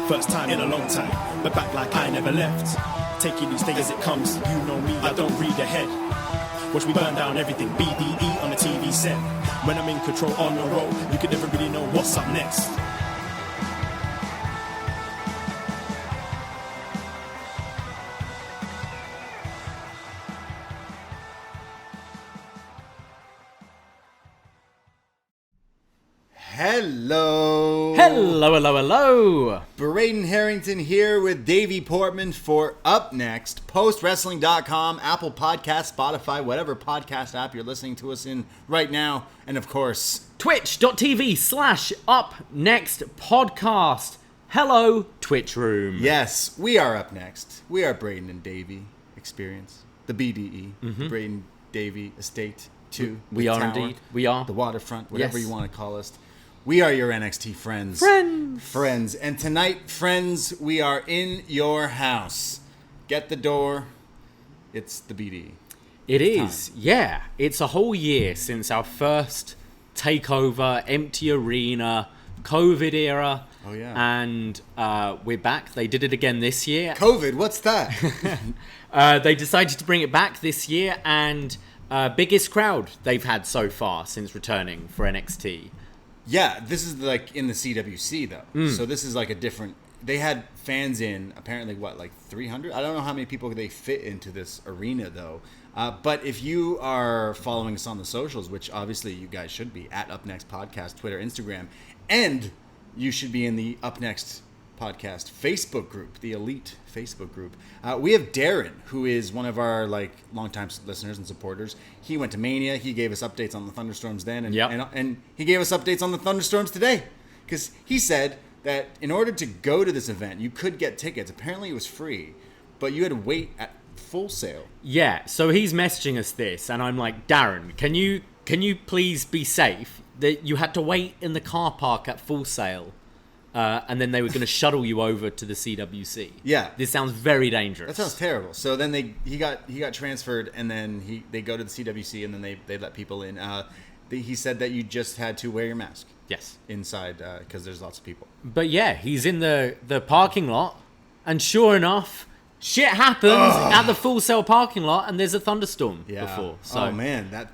First time in a long time, but back like I never left. Taking each day as it comes, you know me, I don't read ahead. Watch me burn down everything, BDE on the TV set. When I'm in control on the road, you can never really know what's up next. Hello. Braden Harrington here with Davey Portman for upNXT. PostWrestling.com, Apple Podcasts, Spotify, whatever podcast app you're listening to us in right now. And of course, Twitch.tv/upNXT podcast. Hello, Twitch room. Yes, we are upNXT. We are Braden and Davey Experience. The BDE, the Braden Davey Estate 2. We are tower, indeed. We are. The waterfront, whatever Yes. you want to call us. We are your NXT friends. Friends. And tonight, friends, we are in your house. Get the door. It's the BD. It is. Yeah. It's a whole year since our first takeover, empty arena, COVID era. Oh, yeah. And we're back. They did it again this year. COVID, what's that? They decided to bring it back this year, and biggest crowd they've had so far since returning for NXT. Yeah, this is like in the CWC though. So this is like a different. They had fans in apparently like 300. I don't know how many people they fit into this arena though. But if you are following us on the socials, which obviously you guys should be at upNXT Podcast, Twitter, Instagram, and you should be in the upNXT Podcast Facebook group, the elite Facebook group. We have Darren, who is one of our like longtime listeners and supporters. He went to Mania. He gave us updates on the thunderstorms then, and he gave us updates on the thunderstorms today, because he said that in order to go to this event, you could get tickets. Apparently, it was free, but you had to wait at Full Sail. Yeah, so he's messaging us this, and I'm like, Darren, can you please be safe? That you had to wait in the car park at Full Sail. And then they were going to shuttle you over to the CWC. Yeah, this sounds very dangerous. That sounds terrible. So then he got transferred, and then they go to the CWC, and then they let people in. He said that you just had to wear your mask. Yes, inside because there's lots of people. But yeah, he's in the parking lot, and sure enough, shit happens at the Full Sail parking lot, and there's a thunderstorm before. So. Oh man, that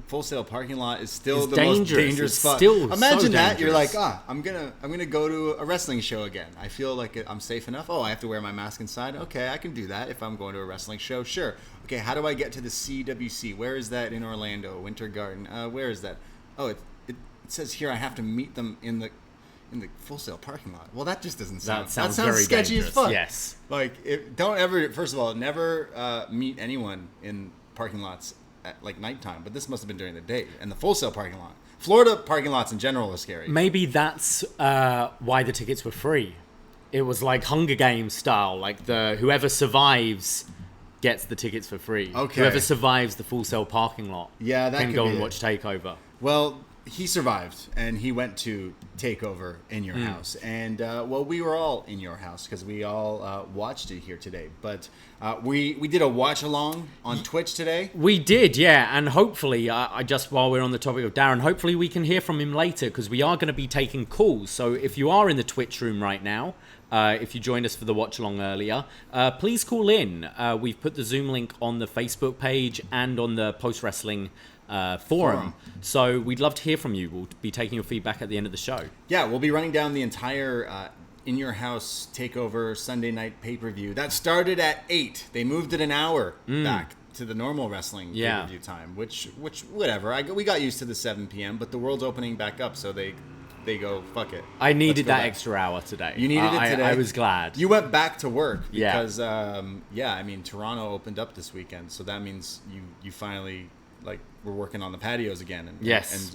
Full Sail parking lot is still it's the dangerous. most dangerous spot. Imagine that you're like, I'm gonna go to a wrestling show again. I feel like I'm safe enough. Oh, I have to wear my mask inside. Okay, I can do that if I'm going to a wrestling show. Sure. Okay, how do I get to the CWC? Where is that in Orlando? Winter Garden. Where is that? Oh, it says here I have to meet them in the Full Sail parking lot. Well, that just doesn't sound. That sounds very sketchy dangerous. As fuck. Yes. Like, don't ever. First of all, never meet anyone in parking lots at like nighttime, but this must have been during the day. And the Full Sail parking lot, Florida parking lots in general are scary. Maybe that's why the tickets were free. It was like Hunger Games style, like whoever survives gets the tickets for free. Okay. Whoever survives the Full Sail parking lot, that can go and watch TakeOver. Well, he survived, and he went to TakeOver in your house. And, we were all in your house because we all watched it here today. But we did a watch-along on Twitch today. We did, yeah. And hopefully, just while we're on the topic of Darren, hopefully we can hear from him later, because we are going to be taking calls. So if you are in the Twitch room right now, if you joined us for the watch-along earlier, please call in. We've put the Zoom link on the Facebook page and on the Post-Wrestling forum. So we'd love to hear from you. We'll be taking your feedback at the end of the show. Yeah, we'll be running down the entire in your house takeover Sunday night pay-per-view. That started at 8. They moved it an hour back to the normal wrestling pay-per-view time, which whatever. We got used to the 7 p.m., but the world's opening back up, so they go, fuck it. I needed that extra hour today. You needed it today? I was glad. You went back to work because, Toronto opened up this weekend, so that means you finally, like, we're working on the patios again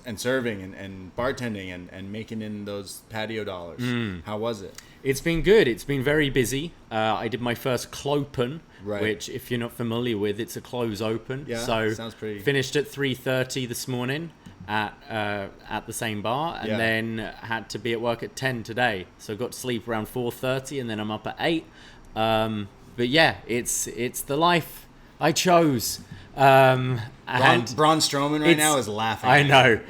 and serving and bartending and making in those patio dollars. How was it? It's been good. It's been very busy. I did my first clopen, which, if you're not familiar with, it's a close open. Yeah, so sounds pretty. Finished at 3:30 this morning at the same bar, and then had to be at work at 10 today. So got to sleep around 4:30, and then I'm up at 8. But yeah, it's the life I chose. Braun Strowman right now is laughing. I know,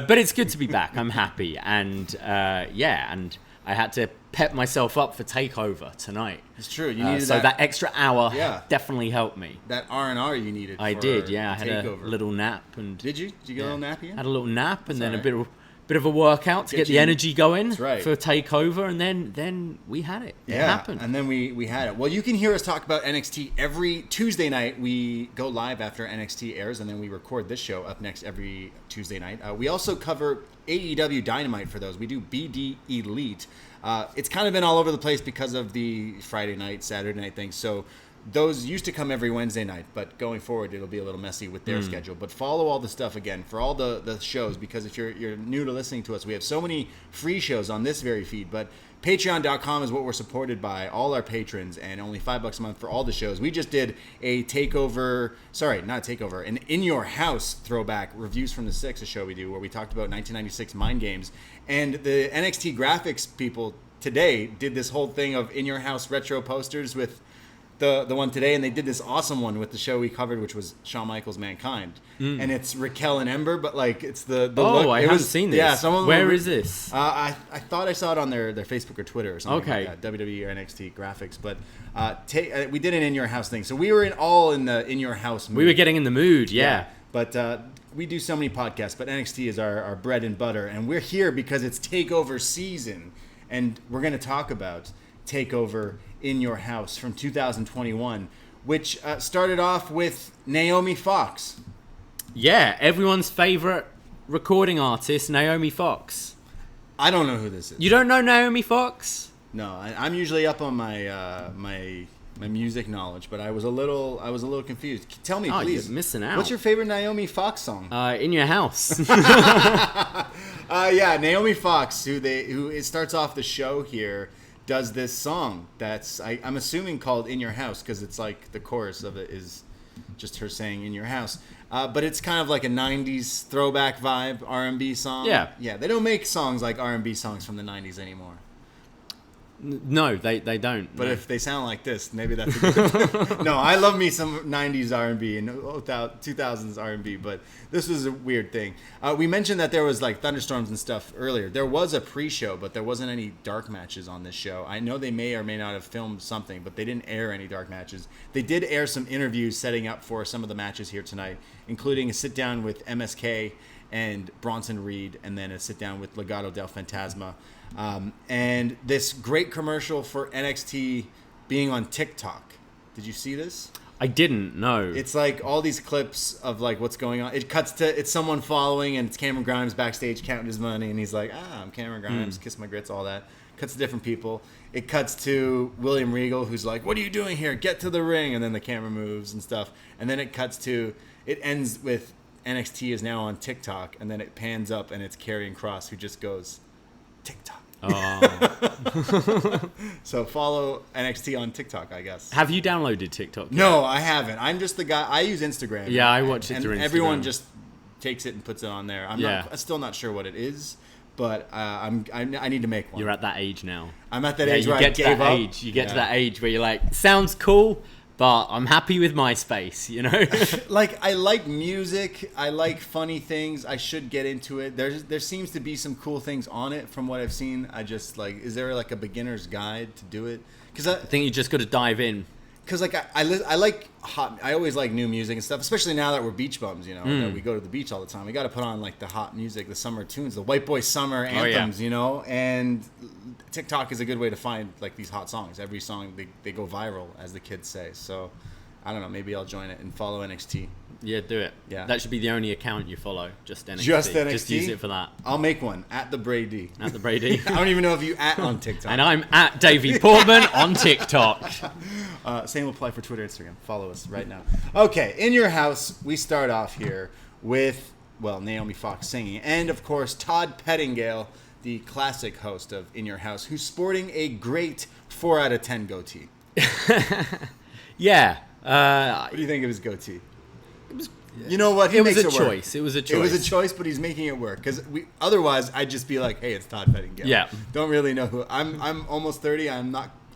but it's good to be back. I'm happy, and and I had to pep myself up for TakeOver tonight. It's true. You needed so that extra hour definitely helped me. That R&R you needed. I did, yeah. I had TakeOver. a little nap. And did you? Did you get a little nap in? Had a little nap and then a bit of a workout to get the energy going for TakeOver, and then we had it. It happened. And then we had it. Well, you can hear us talk about NXT every Tuesday night. We go live after NXT airs, and then we record this show up next every Tuesday night. We also cover AEW Dynamite for those. We do BD Elite. It's kind of been all over the place because of the Friday night, Saturday night thing. So those used to come every Wednesday night, but going forward, it'll be a little messy with their schedule. But follow all the stuff again for all the shows, because if you're new to listening to us, we have so many free shows on this very feed. But Patreon.com is what we're supported by, all our patrons, and only $5 a month for all the shows. We just did a an In Your House throwback, Reviews from the Six, a show we do, where we talked about 1996 Mind Games. And the NXT graphics people today did this whole thing of In Your House retro posters with the one today, and they did this awesome one with the show we covered, which was Shawn Michaels Mankind, and it's Raquel and Ember, but like it's the look. I haven't seen this. Yeah, where is this? I thought I saw it on their Facebook or Twitter or something like that, WWE or NXT graphics. But we did an In Your House thing, so we were all in the In Your House mood. We were getting in the mood, yeah. But we do so many podcasts, but NXT is our bread and butter, and we're here because it's TakeOver season, and we're going to talk about TakeOver In Your House from 2021, which started off with Naomi Fox. Yeah, everyone's favorite recording artist, Naomi Fox. I don't know who this is. You don't know Naomi Fox? No, I'm usually up on my my music knowledge, but I was a little confused. Tell me, please. You're missing out. What's your favorite Naomi Fox song? In Your House. Yeah, Naomi Fox, who it starts off the show here, does this song that's I'm assuming called In Your House, because it's like the chorus of it is just her saying In Your House, but it's kind of like a 90s throwback vibe R&B song. Yeah, they don't make songs like R&B songs from the 90s anymore. No, they don't. But if they sound like this, maybe that's a good No, I love me some 90s R&B and 2000s R&B, but this was a weird thing. We mentioned that there was like thunderstorms and stuff earlier. There was a pre-show, but there wasn't any dark matches on this show. I know they may or may not have filmed something, but they didn't air any dark matches. They did air some interviews setting up for some of the matches here tonight, including a sit-down with MSK and Bronson Reed, and then a sit-down with Legado del Fantasma. And this great commercial for NXT being on TikTok. Did you see this? I didn't, no. It's like all these clips of like what's going on. It cuts to, it's someone following, and it's Cameron Grimes backstage counting his money, and he's like, I'm Cameron Grimes, kiss my grits, all that. Cuts to different people. It cuts to William Regal, who's like, what are you doing here? Get to the ring. And then the camera moves and stuff. And then it ends with NXT is now on TikTok, and then it pans up, and it's Karrion Kross, who just goes, TikTok. Oh. So follow NXT on TikTok, I guess. Have you downloaded TikTok yet? No, I haven't. I'm just the guy. I use Instagram. Yeah, I watch it through Instagram. Everyone just takes it and puts it on there. I'm still not sure what it is, but I need to make one. You're at that age now. I'm at that age where I gave up. You get to that age where you're like, sounds cool, but I'm happy with MySpace, you know? Like, I like music. I like funny things. I should get into it. There seems to be some cool things on it from what I've seen. I just, like, is there, like, a beginner's guide to do it? Because I think you just got to dive in. Because, like, I like I always like new music and stuff, especially now that we're beach bums, you know, that we go to the beach all the time. We got to put on, like, the hot music, the summer tunes, the white boy summer anthems, you know? And TikTok is a good way to find, like, these hot songs. Every song, they go viral, as the kids say. So, I don't know, maybe I'll join it and follow NXT. Yeah, do it. Yeah. That should be the only account you follow, just NXT. Just NXT? Just use it for that. I'll make one, at the Brady. At the Brady. I don't even know if you on TikTok. And I'm at Davey Portman on TikTok. Same will apply for Twitter, Instagram. Follow us right now. Okay, In Your House, we start off here with, well, Naomi Fox singing. And, of course, Todd Pettingale, the classic host of In Your House, who's sporting a great 4 out of 10 goatee. Yeah. What do you think of his goatee? You know what? It was a choice. It was a choice. It was a choice, but he's making it work. Because otherwise, I'd just be like, hey, it's Todd Pettingale. Yeah. Don't really know who. I'm almost 30.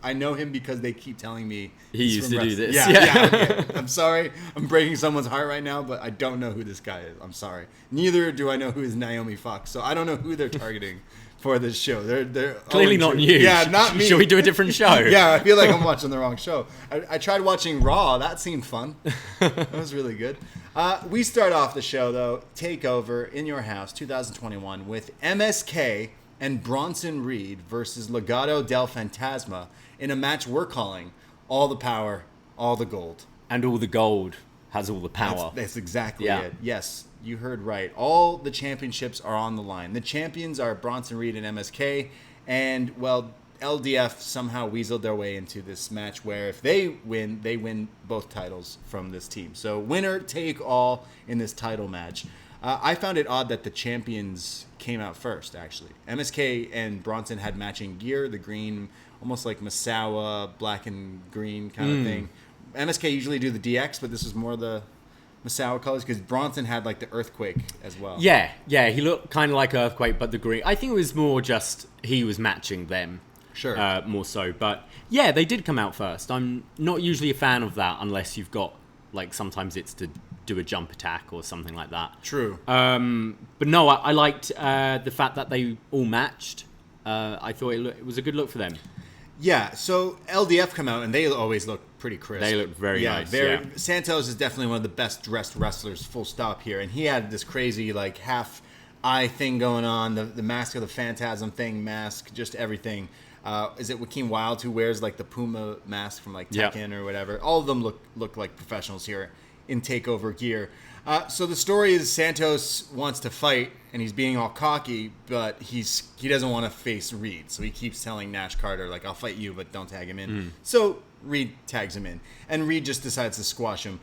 I know him because they keep telling me he used to do this. Yeah. Okay. I'm sorry. I'm breaking someone's heart right now, but I don't know who this guy is. I'm sorry. Neither do I know who is Naomi Fox. So I don't know who they're targeting for this show. They're clearly not you. Yeah, not me. Should we do a different show? Yeah, I feel like I'm watching the wrong show. I tried watching Raw. That seemed fun. That was really good. We start off the show, though, TakeOver in your house, 2021, with MSK and Bronson Reed versus Legado del Fantasma in a match we're calling All the Power, All the Gold. And all the gold has all the power. That's exactly it. Yes, you heard right. All the championships are on the line. The champions are Bronson Reed and MSK. And, well, LDF somehow weaseled their way into this match where if they win both titles from this team. So winner take all in this title match. I found it odd that the champions came out first, actually. MSK and Bronson had matching gear, the green, almost like Masawa, black and green kind of thing. MSK usually do the DX, but this was more the Masawa colors because Bronson had like the Earthquake as well. Yeah, he looked kind of like Earthquake, but the green. I think it was more just he was matching them. Sure. More so. But yeah, they did come out first. I'm not usually a fan of that unless you've got, like, sometimes it's to do a jump attack or something like that. True. But no, I liked the fact that they all matched. I thought it was a good look for them. Yeah, so LDF come out, and they always look pretty crisp. They look very nice, Santos is definitely one of the best-dressed wrestlers, full stop here. And he had this crazy, like, half-eye thing going on, the Mask of the Phantasm thing, mask, just everything. Is it Joaquin Wilde who wears, like, the Puma mask from, like, Tekken or whatever? All of them look like professionals here in TakeOver gear. So the story is Santos wants to fight, and he's being all cocky, but he doesn't want to face Reed. So he keeps telling Nash Carter, like, I'll fight you, but don't tag him in. So Reed tags him in, and Reed just decides to squash him.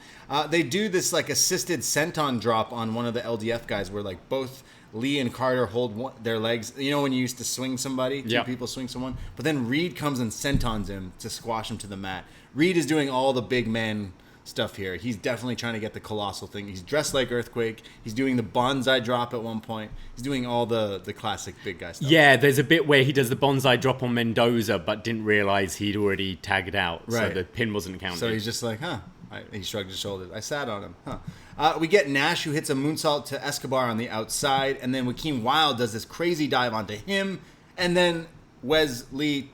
They do this, like, assisted senton drop on one of the LDF guys where, like, both Lee and Carter hold their legs. You know when you used to swing somebody? Two people swing someone? But then Reed comes and sentons him to squash him to the mat. Reed is doing all the big man stuff here. He's definitely trying to get the colossal thing. He's dressed like Earthquake. He's doing the bonsai drop at one point. He's doing all the classic big guy stuff. Yeah, there's a bit where he does the bonsai drop on Mendoza, but didn't realize he'd already tagged out. Right. So the pin wasn't counted. So he's just like, he shrugged his shoulders. I sat on him. We get Nash, who hits a moonsault to Escobar on the outside, and then Joaquin Wilde does this crazy dive onto him, and then Wes Lee,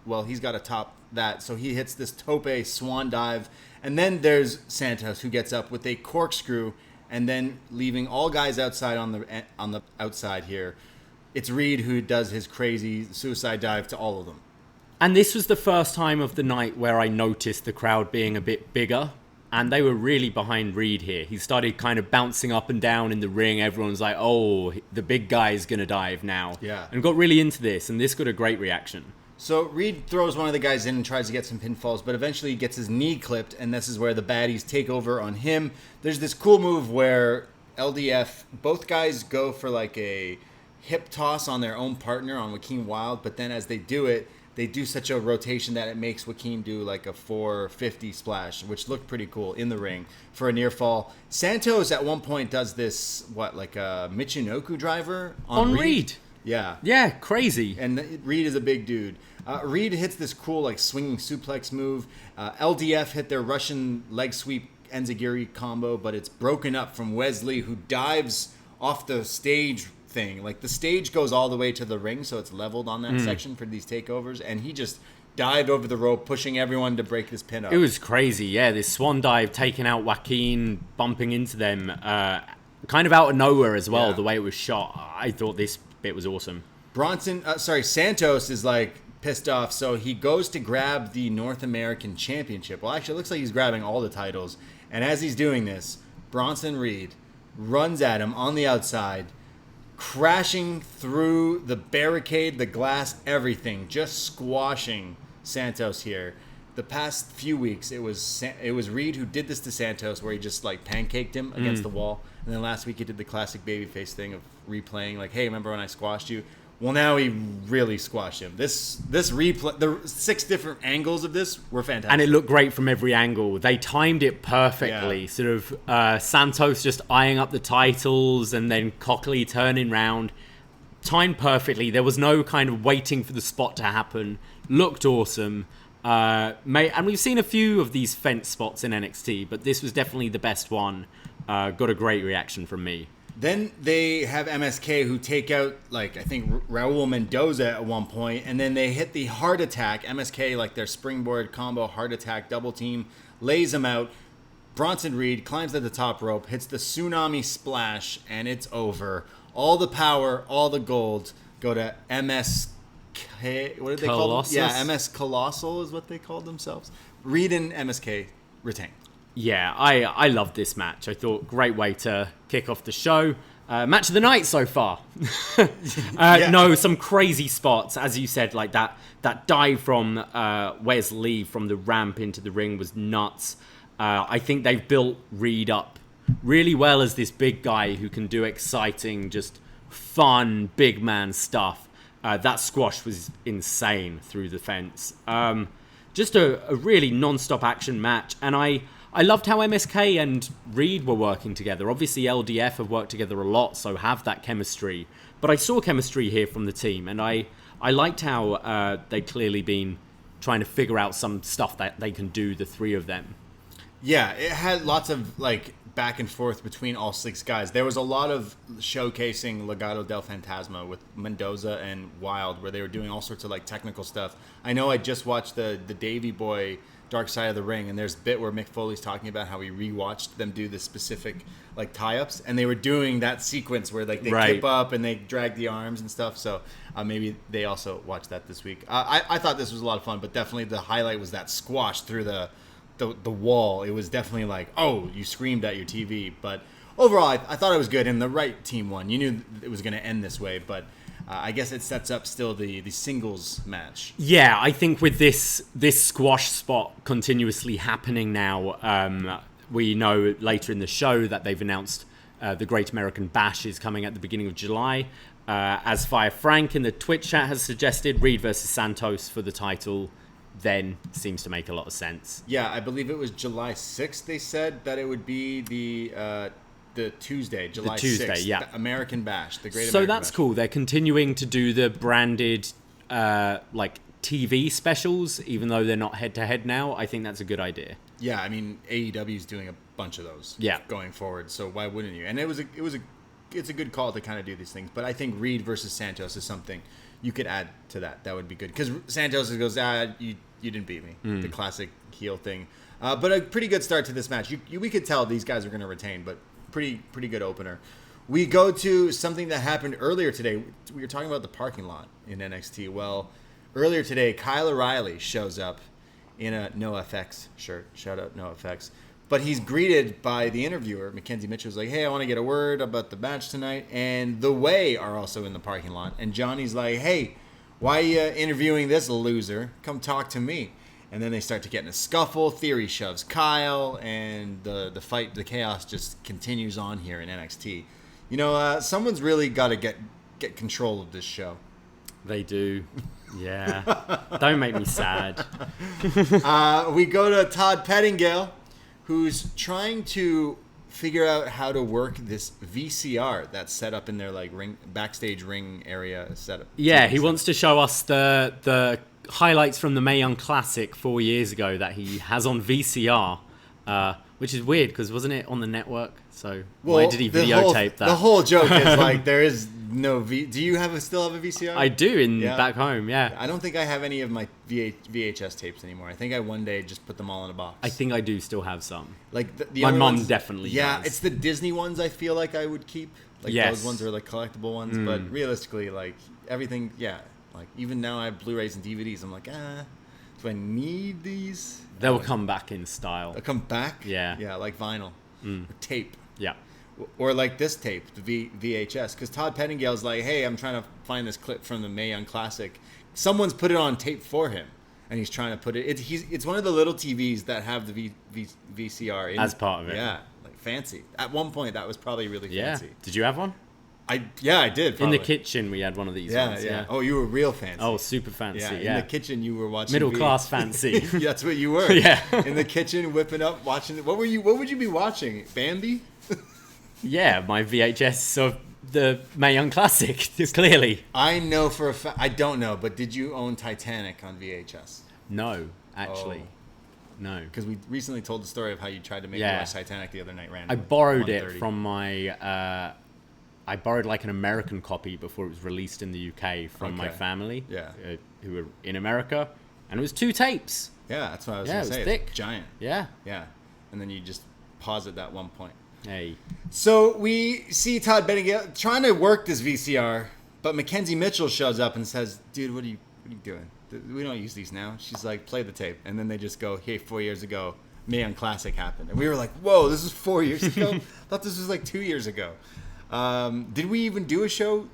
well, he's got to top that, so he hits this tope swan dive, and then there's Santos, who gets up with a corkscrew, and then leaving all guys outside on the outside here. It's Reed who does his crazy suicide dive to all of them. And this was the first time of the night where I noticed the crowd being a bit bigger. And they were really behind Reed here. He started kind of bouncing up and down in the ring. Everyone's like, oh, the big guy is going to dive now. Yeah. And got really into this. And this got a great reaction. So Reed throws one of the guys in and tries to get some pinfalls, but eventually he gets his knee clipped, and this is where the baddies take over on him. There's this cool move where LDF, both guys go for like a hip toss on their own partner, on Joaquin Wilde, but then as they do it, they do such a rotation that it makes Joaquin do like a 450 splash, which looked pretty cool in the ring for a near fall. Santos at one point does this, like a Michinoku driver on Reed. Yeah. Yeah, crazy. And Reed is a big dude. Reed hits this cool like swinging suplex move. LDF hit their Russian leg sweep enziguri combo, but it's broken up from Wesley, who dives off the stage thing. Like the stage goes all the way to the ring, so it's leveled on that section for these takeovers, and he just dived over the rope, pushing everyone to break this pin up. It was crazy, yeah. This swan dive, taking out Joaquin, bumping into them, kind of out of nowhere as well. The way it was shot, I thought this bit was awesome. Santos is like pissed off, so he goes to grab the North American Championship. Well, actually, it looks like he's grabbing all the titles, and as he's doing this, Bronson Reed runs at him on the outside, crashing through the barricade, the glass, everything, just squashing Santos here. The past few weeks, it was Reed who did this to Santos, where he just like pancaked him against the wall. And then last week he did the classic babyface thing of replaying, like, hey, remember when I squashed you? Well, now he really squashed him. This replay, the 6 different angles of this were fantastic. And it looked great from every angle. They timed it perfectly. Yeah. Sort of Santos just eyeing up the titles and then cockily turning round. Timed perfectly. There was no kind of waiting for the spot to happen. Looked awesome. And we've seen a few of these fence spots in NXT, but this was definitely the best one. Got a great reaction from me. Then they have MSK who take out, like, I think Raul Mendoza at one point, and then they hit the heart attack. MSK, like their springboard combo heart attack double team, lays him out. Bronson Reed climbs at the top rope, hits the tsunami splash, and it's over. All the power, all the gold go to MSK. What did they call them? Yeah, MS Colossal is what they called themselves. Reed and MSK retain. Yeah, I love this match. I thought great way to kick off the show. Match of the night so far. No, some crazy spots, as you said, like that dive from Wes Lee from the ramp into the ring was nuts. I think they've built Reed up really well as this big guy who can do exciting, just fun, big man stuff. That squash was insane through the fence. Just a really non-stop action match, and I loved how MSK and Reed were working together. Obviously, LDF have worked together a lot, so have that chemistry. But I saw chemistry here from the team, and I liked how they'd clearly been trying to figure out some stuff that they can do, the three of them. Yeah, it had lots of, like, back and forth between all six guys. There was a lot of showcasing Legado del Fantasma with Mendoza and Wild, where they were doing all sorts of, like, technical stuff. I know I just watched the Davey Boy Dark Side of the Ring, and there's a bit where Mick Foley's talking about how he rewatched them do the specific, like, tie-ups, and they were doing that sequence where, like, they kip up and they drag the arms and stuff. So maybe they also watched that this week. I thought this was a lot of fun, but definitely the highlight was that squash through the wall. It was definitely like, oh, you screamed at your TV. But overall, I thought it was good, and the right team won. You knew it was going to end this way, but I guess it sets up still the singles match. Yeah, I think with this squash spot continuously happening now, we know later in the show that they've announced the Great American Bash is coming at the beginning of July. As Fire Frank in the Twitch chat has suggested, Reed versus Santos for the title then seems to make a lot of sense. Yeah, I believe it was July 6th they said that it would be the Tuesday, July 6th. Yeah. The American Bash, the Great American Bash. So that's cool. They're continuing to do the branded like TV specials, even though they're not head-to-head now. I think that's a good idea. Yeah, I mean, AEW's doing a bunch of those going forward, so why wouldn't you? And it's a good call to kind of do these things, but I think Reed versus Santos is something you could add to that. That would be good, because Santos goes, you didn't beat me. The classic heel thing. But a pretty good start to this match. We could tell these guys are going to retain, but pretty good opener. We go to something that happened earlier today. We were talking about the parking lot in NXT. Well, earlier today, Kyle O'Reilly shows up in a NoFX shirt. Shout out NoFX. But he's greeted by the interviewer. Mackenzie Mitchell's like, hey, I want to get a word about the match tonight. And The Way are also in the parking lot. And Johnny's like, hey, why are you interviewing this loser? Come talk to me. And then they start to get in a scuffle. Theory shoves Kyle, and the fight, the chaos just continues on here in NXT. You know, someone's really got to get control of this show. They do. Yeah. Don't make me sad. We go to Todd Pettingill, who's trying to figure out how to work this VCR that's set up in their like backstage ring area setup. Yeah, he wants to show us the highlights from the Mae Young Classic 4 years ago that he has on VCR, which is weird because wasn't it on the network? So why did he videotape that? The whole joke is like there is no Do you still have a VCR? I do back home. Yeah. I don't think I have any of my VHS tapes anymore. I think I one day just put them all in a box. I think I do still have some. Like my mum definitely. Yeah, does. It's the Disney ones. I feel like I would keep. Like those ones are like collectible ones, but realistically, like everything, like even now I have Blu-rays and DVDs. I'm like, do I need these? They'll come back in style. They'll come back? Yeah, like vinyl, or tape. Yeah. Or like this tape, the VHS, because Todd Pettingill's like, hey, I'm trying to find this clip from the Mae Young Classic. Someone's put it on tape for him, and he's trying to put it. It's one of the little TVs that have the VCR in, as part of it. Yeah, like fancy. At one point, that was probably really fancy. Did you have one? I did. Probably. In the kitchen, we had one of these ones. Yeah. Oh, you were real fancy. Oh, super fancy. Yeah. In the kitchen, you were watching middle class fancy. That's what you were. Yeah. In the kitchen, whipping up, watching. What would you be watching? Bambi. Yeah, my VHS of the Mae Young Classic, clearly. I know for a fact. I don't know, but did you own Titanic on VHS? No, actually. No. Because we recently told the story of how you tried to make me watch Titanic the other night randomly. I borrowed it from my I borrowed like an American copy before it was released in the UK from my family, who were in America, and it was 2 tapes. Yeah, that's what I was Yeah, going to it was say. thick. It's giant. Yeah. Yeah. And then you just pause at that one point. Hey. So we see Todd Bennigan trying to work this VCR, but Mackenzie Mitchell shows up and says, "Dude, what are you doing? We don't use these now." She's like, "Play the tape." And then they just go, "Hey, 4 years ago, Mae Young Classic happened." And we were like, "Whoa, this is 4 years ago?" I thought this was like 2 years ago. Did we even do a show?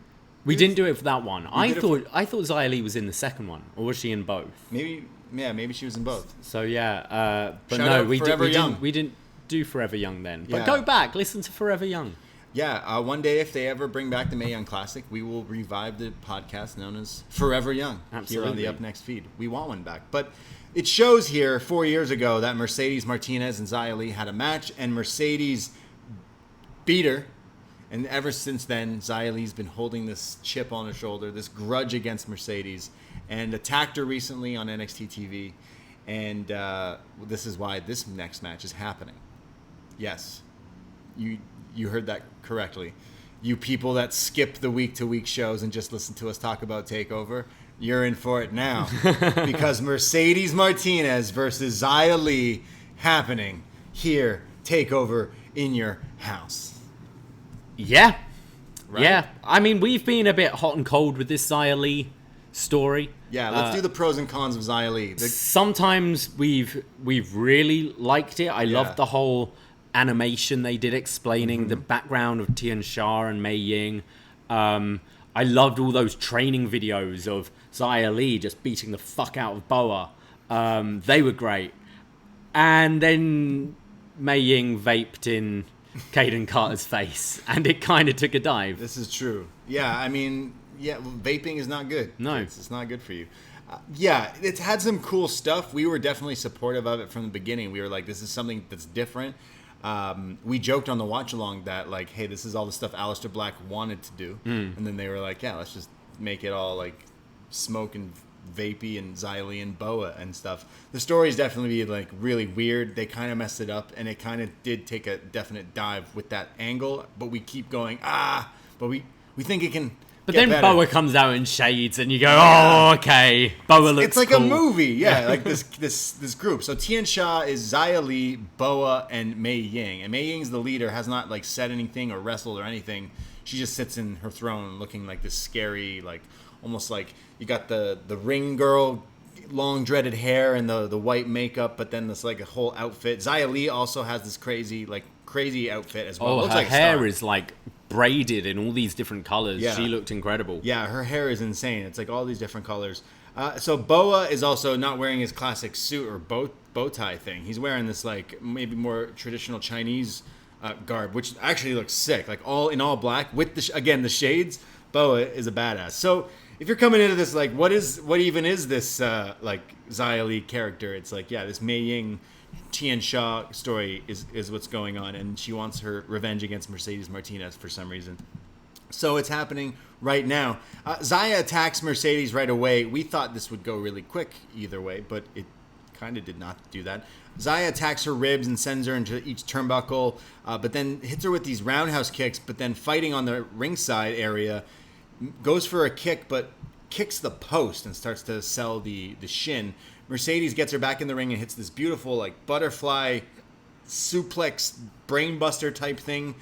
We didn't do it for that one. I did thought Xia Li was in the second one, or was she in both? Maybe she was in both. So yeah, but Shout no, out Forever Young. we didn't do Forever Young then. But Yeah. go back, listen to Forever Young. Yeah, one day if they ever bring back the Mae Young Classic, we will revive the podcast known as Forever Young here on the upNXT feed. We want one back. But it shows here 4 years ago that Mercedes Martinez and Xia Li had a match, and Mercedes beat her. And ever since then, Xia Li's been holding this chip on her shoulder, this grudge against Mercedes, and attacked her recently on NXT TV. And this is why this next match is happening. Yes, you heard that correctly. You people that skip the week-to-week shows and just listen to us talk about TakeOver, you're in for it now. Because Mercedes Martinez versus Xia Li happening here, TakeOver in your house. Yeah. Right? Yeah. I mean, we've been a bit hot and cold with this Xia Li story. Yeah, let's do the pros and cons of Xia Li. Sometimes we've really liked it. I loved the whole animation they did explaining the background of Tian Sha and Mei Ying. I loved all those training videos of Xia Li just beating the fuck out of Boa. They were great. And then Mei Ying vaped in Caden Carter's face, and it kind of took a dive. This is true. Yeah, I mean, vaping is not good. No. It's not good for you. Yeah, it's had some cool stuff. We were definitely supportive of it from the beginning. We were like, this is something that's different. We joked on the watch-along that, like, hey, this is all the stuff Aleister Black wanted to do. And then they were like, yeah, let's just make it all, like, smoke and vapey and Xia Li and Boa and stuff. The story's definitely like really weird. They kind of messed it up, and it kind of did take a definite dive with that angle, but we keep going, but we think it can But get then better. Boa comes out in shades, and you go, oh, okay. Boa looks It's like cool. a movie, like this group. So Tian Sha is Xia Li, Boa, and Mei Ying. And Mei Ying's the leader, has not like said anything or wrestled or anything. She just sits in her throne looking like this scary, like almost like you got the ring girl, long dreaded hair and the white makeup, but then this like a whole outfit. Xia Li also has this crazy outfit as well. Oh, Looks her like a hair star. is like braided in all these different colors. Yeah. She looked incredible. Yeah, her hair is insane. It's like all these different colors. So Boa is also not wearing his classic suit or bow tie thing. He's wearing this like maybe more traditional Chinese garb, which actually looks sick. Like all black with the shades. Boa is a badass. So if you're coming into this like, what even is this like Xia Li character? It's like, yeah, this Mei Ying Tian Sha story is what's going on, and she wants her revenge against Mercedes Martinez for some reason. So it's happening right now. Xia attacks Mercedes right away. We thought this would go really quick either way, but it kind of did not do that. Xia attacks her ribs and sends her into each turnbuckle, but then hits her with these roundhouse kicks, but then fighting on the ringside area, goes for a kick, but kicks the post and starts to sell the shin. Mercedes gets her back in the ring and hits this beautiful like butterfly suplex brainbuster type thing,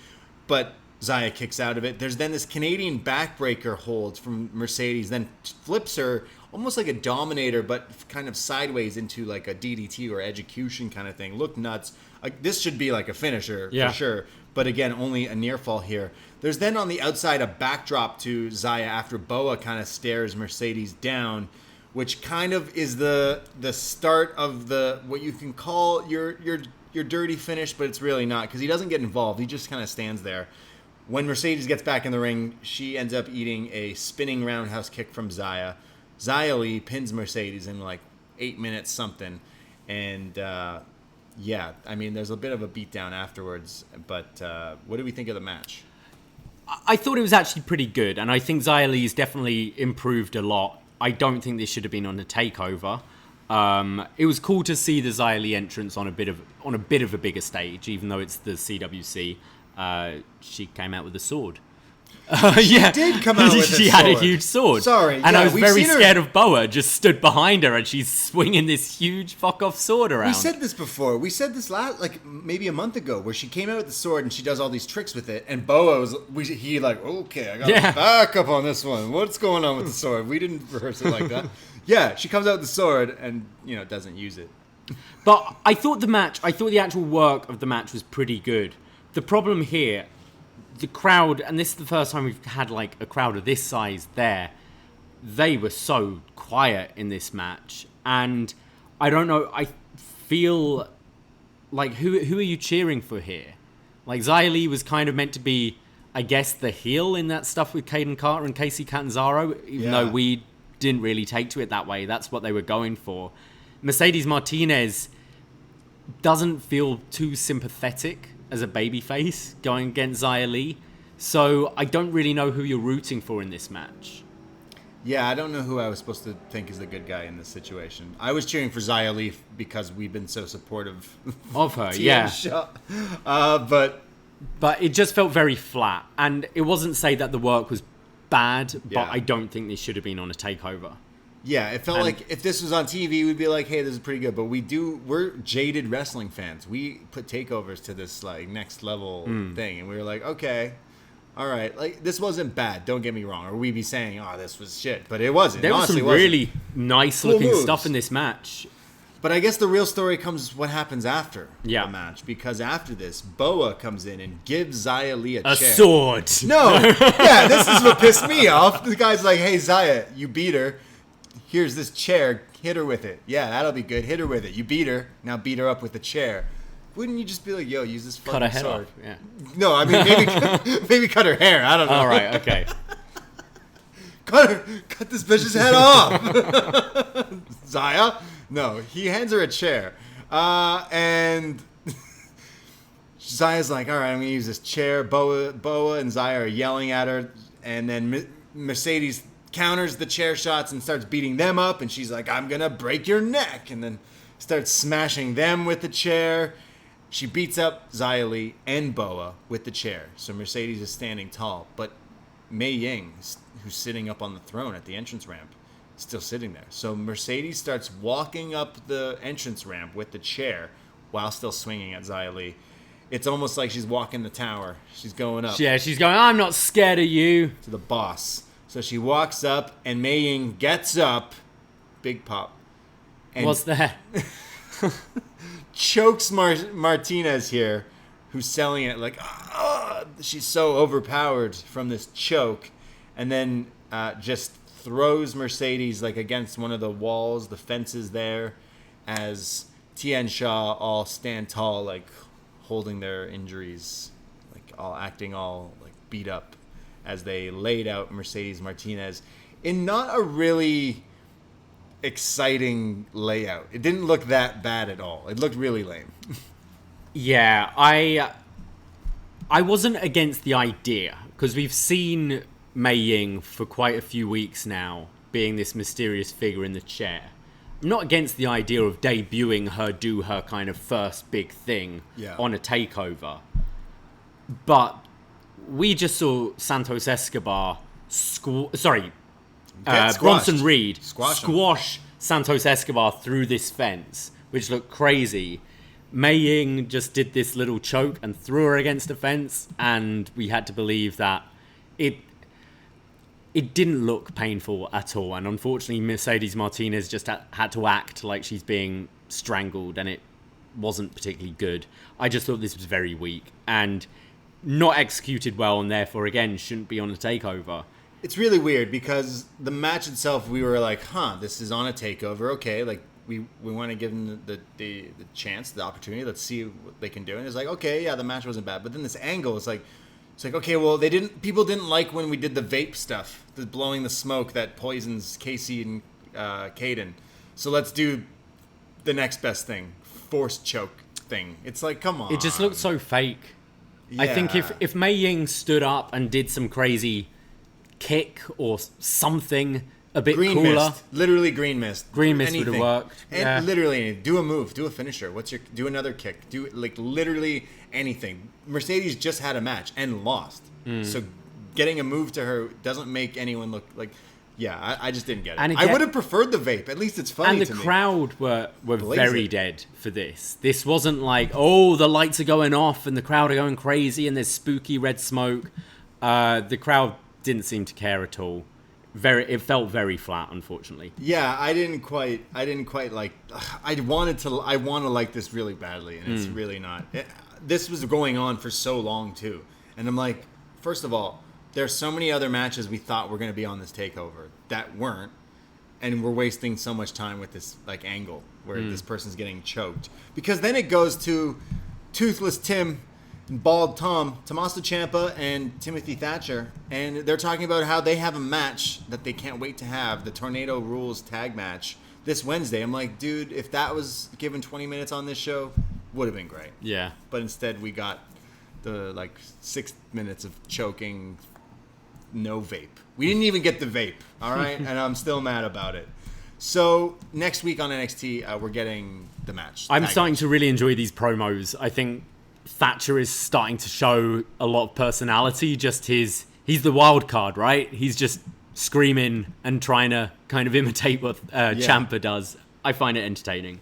but Xia kicks out of it. There's then this Canadian backbreaker hold from Mercedes, then flips her almost like a Dominator, but kind of sideways into like a DDT or execution kind of thing. Looked nuts. This should be like a finisher for sure, but again, only a near fall here. There's then on the outside a backdrop to Xia after Boa kind of stares Mercedes down, which kind of is the start of the what you can call your dirty finish, but it's really not because he doesn't get involved. He just kind of stands there. When Mercedes gets back in the ring, she ends up eating a spinning roundhouse kick from Xia. Xia Li pins Mercedes in like 8 minutes something, and yeah, I mean there's a bit of a beatdown afterwards. But what do we think of the match? I thought it was actually pretty good, and I think Xia Li's definitely improved a lot. I don't think this should have been on a takeover. It was cool to see the Xia Li entrance on a bit of a bigger stage, even though it's the CWC. She came out with a sword. She did come out with a She sword. had a huge sword. Sorry. And yeah, I was we've very seen her- scared of Boa, just stood behind her and she's swinging this huge fuck-off sword around. We said this before. We said this maybe a month ago, where she came out with the sword and she does all these tricks with it. And Boa was, okay, I got to back up on this one. What's going on with the sword? We didn't rehearse it like that. Yeah, she comes out with the sword and, doesn't use it. But I thought the actual work of the match was pretty good. The problem here, the crowd, and this is the first time we've had like a crowd of this size there, they were so quiet in this match. And I don't know, I feel like who are you cheering for here? Like Xia Li was kind of meant to be, I guess, the heel in that stuff with Caden Carter and Casey Catanzaro, even though we didn't really take to it that way. That's what they were going for. Mercedes Martinez doesn't feel too sympathetic as a babyface going against Xia Li. So I don't really know who you're rooting for in this match. Yeah, I don't know who I was supposed to think is the good guy in this situation. I was cheering for Xia Li because we've been so supportive of her, but it just felt very flat. And it wasn't say that the work was bad, but I don't think this should have been on a takeover. Yeah, it felt like if this was on TV, we'd be like, hey, this is pretty good. But we're jaded wrestling fans. We put takeovers to this like next level thing. And we were like, okay, all right. Like, this wasn't bad, don't get me wrong. Or we'd be saying, oh, this was shit. But it wasn't. There was some really nice looking moves. stuff in this match. But I guess the real story comes what happens after the match. Because after this, Boa comes in and gives Xia Li a chair. Sword. No. Yeah, this is what pissed me off. The guy's like, hey, Xia, you beat her. Here's this chair. Hit her with it. Yeah, that'll be good. Hit her with it. You beat her. Now beat her up with the chair. Wouldn't you just be like, yo, use this fucking cut her head sword? off. Yeah. No, I mean, maybe cut her hair. I don't know. All right, okay. Cut this bitch's head off. Xia? No, he hands her a chair. And Zaya's like, all right, I'm going to use this chair. Boa and Xia are yelling at her. And then Mercedes counters the chair shots and starts beating them up. And she's like, I'm going to break your neck. And then starts smashing them with the chair. She beats up Xia Li and Boa with the chair. So Mercedes is standing tall. But Mei Ying, who's sitting up on the throne at the entrance ramp, is still sitting there. So Mercedes starts walking up the entrance ramp with the chair while still swinging at Xia Li. It's almost like she's walking the tower. She's going up. Yeah, she's going, I'm not scared of you. To the boss. So she walks up, and Mei Ying gets up. Big pop. And what's that? Chokes Martinez here, who's selling it like, she's so overpowered from this choke. And then just throws Mercedes like against one of the walls, the fences there, as Tian Sha all stand tall, like holding their injuries, like all acting all like beat up, as they laid out Mercedes Martinez in not a really exciting layout. It didn't look that bad at all. It looked really lame. Yeah, I wasn't against the idea, because we've seen Mei Ying for quite a few weeks now being this mysterious figure in the chair. I'm not against the idea of debuting her, do her kind of first big thing on a takeover. But we just saw Santos Escobar Bronson Reed squash Santos Escobar through this fence, which looked crazy. Mei Ying just did this little choke and threw her against the fence, and we had to believe that it didn't look painful at all. And unfortunately, Mercedes Martinez just had to act like she's being strangled, and it wasn't particularly good. I just thought this was very weak and not executed well, and therefore, again, shouldn't be on a takeover. It's really weird because the match itself, we were like, this is on a takeover. Okay, like we want to give them the chance, the opportunity. Let's see what they can do. And it's like, okay, yeah, the match wasn't bad. But then this angle, it's like, okay, well, people didn't like when we did the vape stuff, the blowing the smoke that poisons Casey and Caden. So let's do the next best thing, forced choke thing. It's like, come on. It just looked so fake. Yeah. I think if Mei Ying stood up and did some crazy kick or something a bit green cooler. Mist. Literally green mist. Green mist would have worked. And literally, do a move, do a finisher. Do another kick. Do like literally anything. Mercedes just had a match and lost. So getting a move to her doesn't make anyone look like. Yeah, I just didn't get it. And I would have preferred the vape. At least it's funny and to the me. crowd were Blazing. very dead for this. This wasn't like, oh, the lights are going off and the crowd are going crazy and there's spooky red smoke. The crowd didn't seem to care at all. It felt very flat, unfortunately. Yeah, I didn't quite like. I want to like this really badly, and it's really not. This was going on for so long too, and I'm like, first of all, there's so many other matches we thought were going to be on this takeover that weren't, and we're wasting so much time with this like angle where this person's getting choked, because then it goes to Toothless Tim, Bald Tom, Tommaso Ciampa, and Timothy Thatcher, and they're talking about how they have a match that they can't wait to have, the Tornado Rules tag match this Wednesday. I'm like, dude, if that was given 20 minutes on this show, would have been great. Yeah. But instead we got the like 6 minutes of choking, no vape. We didn't even get the vape, all right? And I'm still mad about it. So next week on NXT, we're getting the match. I'm starting to really enjoy these promos. I think Thatcher is starting to show a lot of personality. He's the wild card, right? He's just screaming and trying to kind of imitate what Ciampa does. I find it entertaining.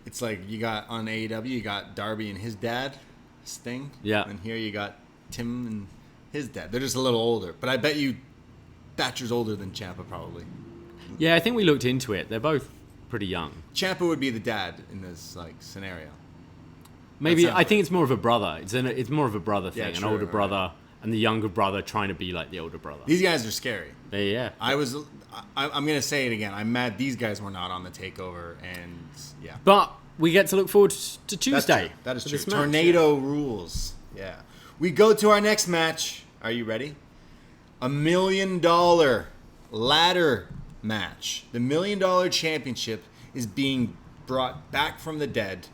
It's like you got on AEW, you got Darby and his dad, Sting. Yeah. And here you got Tim and his dad. They're just a little older. But I bet you Thatcher's older than Ciampa probably. Yeah, I think we looked into it. They're both pretty young. Ciampa would be the dad in this like scenario. Maybe I think it's more of a brother. It's more of a brother thing, Yeah, an older right. brother and the younger brother trying to be like the older brother. These guys are scary. Yeah. I'm going to say it again. I'm mad these guys were not on the takeover, and yeah. But we get to look forward to Tuesday. That is for true. this match. Tornado Rules. Yeah. We go to our next match. Are you ready? $1 million ladder match. The $1 million championship is being brought back from the dead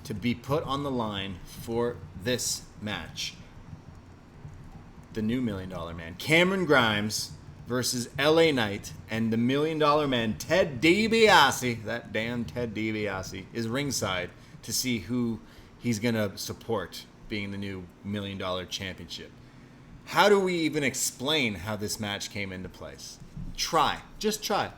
to be put on the line for this match. The new $1 Million Man, Cameron Grimes versus LA Knight, and the $1 Million Man, Ted DiBiase, that damn Ted DiBiase, is ringside to see who he's going to support being the new $1 Million Championship. How do we even explain how this match came into place? Just try.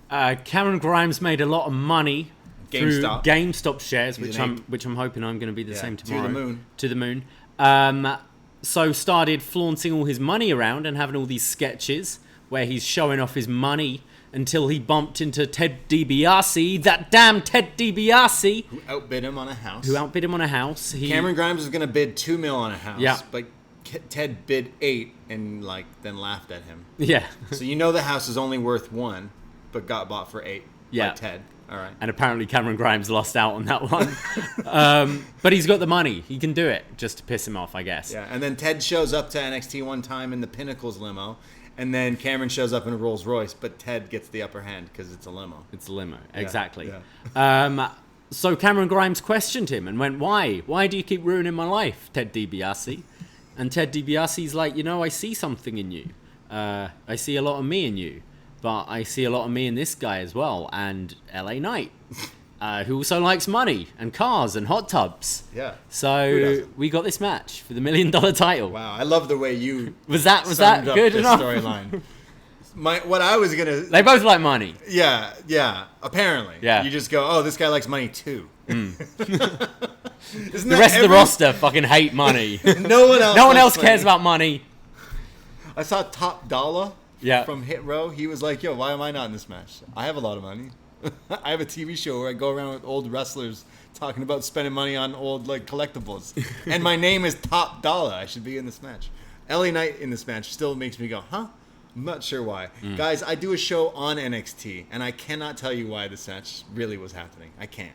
Cameron Grimes made a lot of money through GameStop. GameStop shares, He's which I'm hoping I'm going to be the same tomorrow. To the moon. To the moon. So started flaunting all his money around and having all these sketches where he's showing off his money until he bumped into Ted DiBiase, that damn Ted DiBiase, Who outbid him on a house. Cameron Grimes was going to bid $2 million on a house, Yeah. but Ted bid $8 and then laughed at him. Yeah. So you know the house is only worth $1, but got bought for $8 Yeah. by Ted. All right. And apparently Cameron Grimes lost out on that one. But he's got the money. He can do it just to piss him off, I guess. Yeah, and then Ted shows up to NXT one time in the Pinnacles limo, and then Cameron shows up in a Rolls Royce, but Ted gets the upper hand because it's a limo. It's a limo. Exactly. Yeah. So Cameron Grimes questioned him and went, why? Why do you keep ruining my life, Ted DiBiase? And Ted DiBiase's like, I see something in you. I see a lot of me in you. But I see a lot of me in this guy as well, and LA Knight, who also likes money and cars and hot tubs. Yeah. Who So doesn't? we got this match for the $1 million title. Wow, I love the way you Was that summed up good this enough? storyline. What I was gonna, They both like money. yeah. Apparently, Yeah. You just go, oh, this guy likes money too. Isn't The rest of the roster fucking hate money. No one else. No one likes else cares money. about money. I saw Top Dollar. Yeah. From Hit Row, he was like, yo, why am I not in this match? I have a lot of money. I have a TV show where I go around with old wrestlers talking about spending money on old like collectibles. And my name is Top Dollar. I should be in this match. LA Knight in this match still makes me go, huh? I'm not sure why. Guys, I do a show on NXT, and I cannot tell you why this match really was happening. I can't.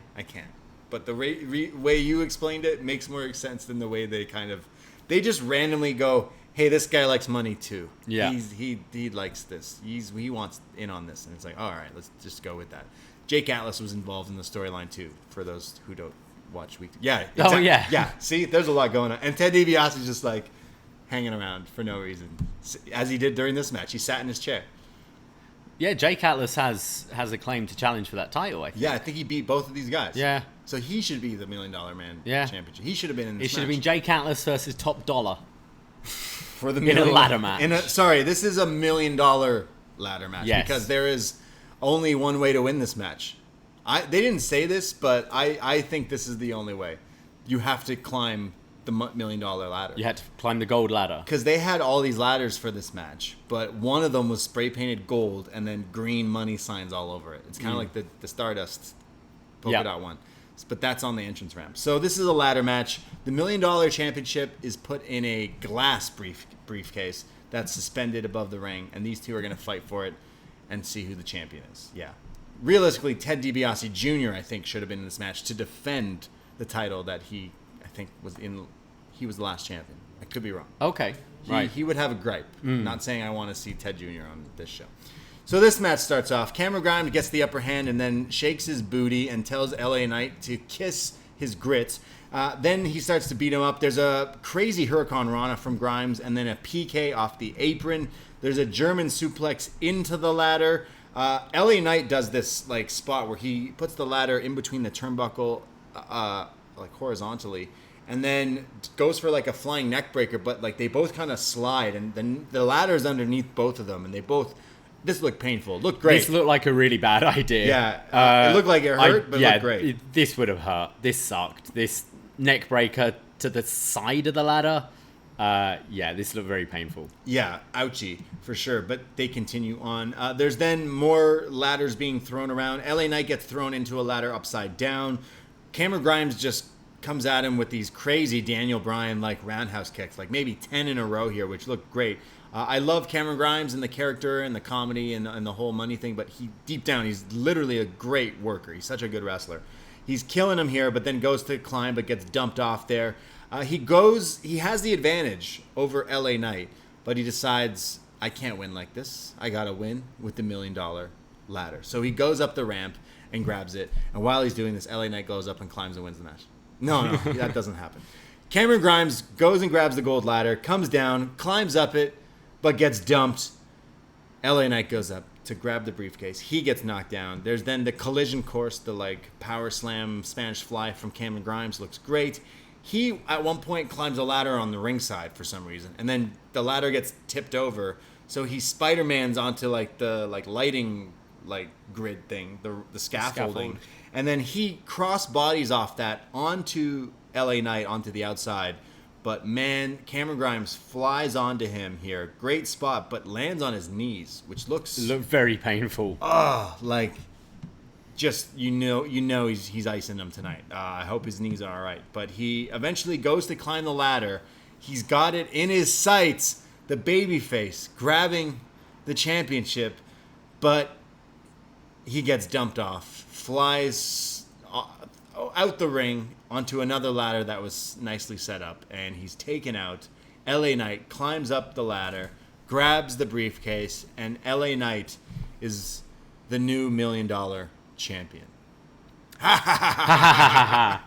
But the way you explained it makes more sense than the way they just randomly go, hey, this guy likes money too. Yeah. He likes this. He wants in on this. And it's like, all right, let's just go with that. Jake Atlas was involved in the storyline too, for those who don't watch Week. Yeah. Exactly. Oh, yeah. Yeah. See, there's a lot going on. And Ted DiBiase is just like hanging around for no reason, as he did during this match. He sat in his chair. Yeah, Jake Atlas has a claim to challenge for that title, I think. Yeah, I think he beat both of these guys. Yeah. So he should be the $1 Million Man Yeah. championship. He should have been in this It should have match. been Jake Atlas versus Top Dollar. for the in a ladder match. This is $1 million ladder match because there is only one way to win this match. They didn't say this, but I think this is the only way. You have to climb the $1 million ladder. You had to climb the gold ladder. Because they had all these ladders for this match, but one of them was spray painted gold and then green money signs all over it. It's kind of like the Stardust polka dot one. But that's on the entrance ramp. So this is a ladder match. The $1 million championship is put in a glass briefcase that's suspended above the ring, and these two are going to fight for it and see who the champion is. Yeah. Realistically, Ted DiBiase Jr., I think, should have been in this match to defend the title that he was the last champion. I could be wrong. Okay. Right. He would have a gripe. Not saying I want to see Ted Jr. on this show. So this match starts off. Cameron Grimes gets the upper hand and then shakes his booty and tells LA Knight to kiss his grits. Then he starts to beat him up. There's a crazy Hurricane Rana from Grimes and then a PK off the apron. There's a German suplex into the ladder. LA Knight does this like spot where he puts the ladder in between the turnbuckle like horizontally and then goes for like a flying neck breaker, but like they both kind of slide and then the ladder's underneath both of them and this looked painful. Looked great. This looked like a really bad idea. Yeah. It looked like it hurt, but it looked great. This would have hurt. This sucked. This neck breaker to the side of the ladder. This looked very painful. Yeah, ouchie, for sure. But they continue on. There's then more ladders being thrown around. LA Knight gets thrown into a ladder upside down. Cameron Grimes just comes at him with these crazy Daniel Bryan-like roundhouse kicks, like maybe 10 in a row here, which looked great. I love Cameron Grimes and the character and the comedy and the whole money thing, but deep down, he's literally a great worker. He's such a good wrestler. He's killing him here, but then goes to climb, but gets dumped off there. He has the advantage over LA Knight, but he decides, I can't win like this. I got to win with the $1 million ladder. So he goes up the ramp and grabs it. And while he's doing this, LA Knight goes up and climbs and wins the match. No, that doesn't happen. Cameron Grimes goes and grabs the gold ladder, comes down, climbs up it, but gets dumped. LA Knight goes up to grab the briefcase. He gets knocked down. There's then the collision course, the like power slam Spanish fly from Cameron Grimes. Looks great. He, at one point, climbs a ladder on the ringside for some reason. And then the ladder gets tipped over. So he Spider-Man's onto like the lighting grid thing, the scaffolding. And then he cross bodies off that onto LA Knight, onto the outside. But man, Cameron Grimes flies onto him here. Great spot, but lands on his knees, which looks very painful. Just you know he's icing him tonight. I hope his knees are all right. But he eventually goes to climb the ladder. He's got it in his sights. The babyface grabbing the championship, but he gets dumped off. Flies out the ring onto another ladder that was nicely set up, and he's taken out. LA Knight climbs up the ladder, grabs the briefcase, and LA Knight is the new $1 million champion. I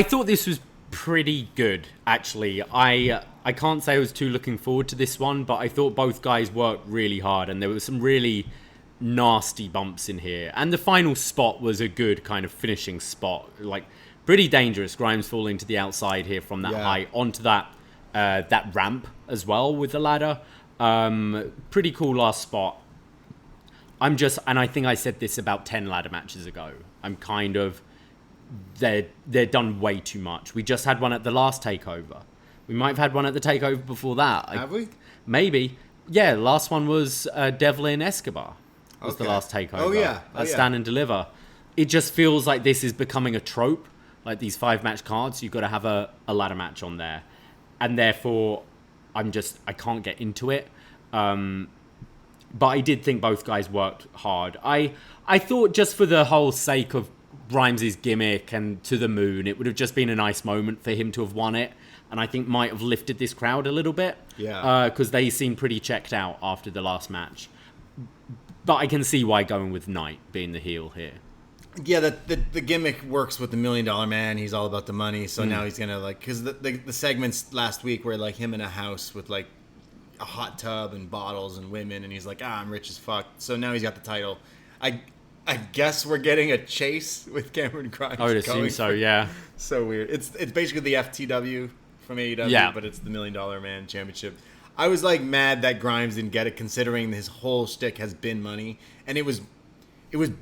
thought this was pretty good, actually. I can't say I was too looking forward to this one, but I thought both guys worked really hard, and there were some really nasty bumps in here. And the final spot was a good kind of finishing spot. Like, pretty dangerous. Grimes falling to the outside here from that height onto that ramp as well with the ladder. Pretty cool last spot. And I think I said this about 10 ladder matches ago. I'm kind of, they're done way too much. We just had one at the last TakeOver. We might have had one at the TakeOver before that. Have we? Maybe. Yeah, the last one was Devlin Escobar. Was the last TakeOver. Oh, yeah. Stand and Deliver. It just feels like this is becoming a trope. Like these 5-match cards, you've got to have a ladder match on there. And therefore, I can't get into it. But I did think both guys worked hard. I thought just for the whole sake of Grimes' gimmick and to the moon, it would have just been a nice moment for him to have won it. And I think might have lifted this crowd a little bit. Yeah. Because they seemed pretty checked out after the last match. But I can see why going with Knight being the heel here. Yeah, the gimmick works with the $1 million man. He's all about the money. So now he's going to because the segments last week were like him in a house with like a hot tub and bottles and women. And he's like, I'm rich as fuck. So now he's got the title. I guess we're getting a chase with Cameron Grimes. I would assume so, yeah. So weird. It's basically the FTW from AEW, Yeah. but it's the $1 Million Man Championship. I was like mad that Grimes didn't get it, considering his whole shtick has been money, and it was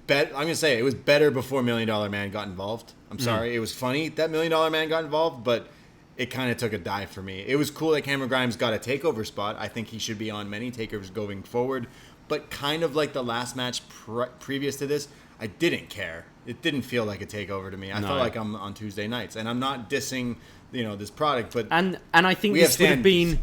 better. I'm gonna say it was better before $1 Million Man got involved. I'm sorry, it was funny that $1 Million Man got involved, but it kind of took a dive for me. It was cool that Cameron Grimes got a takeover spot. I think he should be on many takeovers going forward, but kind of like the last match previous to this, I didn't care. It didn't feel like a takeover to me. I felt like I'm on Tuesday nights, and I'm not dissing, this product, but and I think this would have been.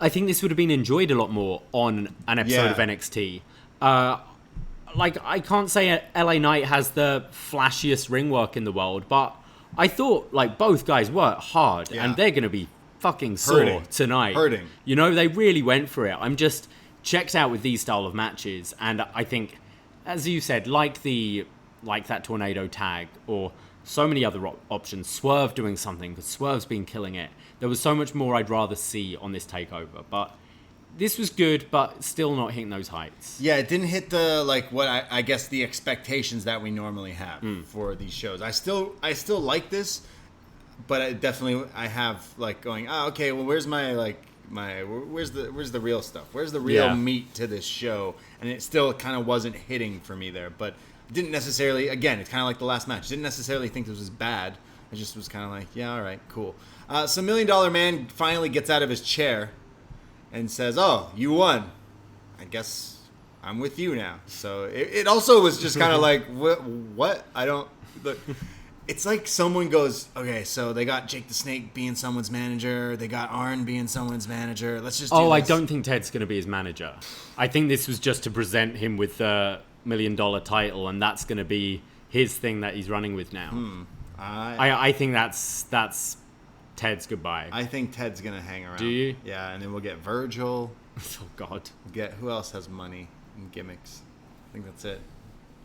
I think this would have been enjoyed a lot more on an episode of NXT. I can't say LA Knight has the flashiest ring work in the world, but I thought both guys worked hard, and they're going to be fucking sore tonight. Hurting. They really went for it. I'm just checked out with these style of matches, and I think, as you said, like that tornado tag or so many other options, Swerve doing something, because Swerve's been killing it. There was so much more I'd rather see on this takeover, but this was good, but still not hitting those heights. Yeah, it didn't hit the I guess the expectations that we normally have for these shows. I still like this, but I have going, okay, well, where's where's the real stuff? Where's the real meat to this show? And it still kind of wasn't hitting for me there, but didn't necessarily. Again, it's kind of like the last match. Didn't necessarily think this was bad. I just was kind of like, yeah, all right, cool. So $1 Million Man finally gets out of his chair and says, "Oh, you won. I guess I'm with you now." So it also was just kind of like, what? I don't look. It's like someone goes, okay, so they got Jake the Snake being someone's manager. They got Arn being someone's manager. Let's just do this. I don't think Ted's going to be his manager. I think this was just to present him with the $1 Million title, and that's going to be his thing that he's running with now. I think that's Ted's goodbye. I think Ted's going to hang around. Do you? Yeah, and then we'll get Virgil. Oh, God. We'll get who else has money and gimmicks? I think that's it.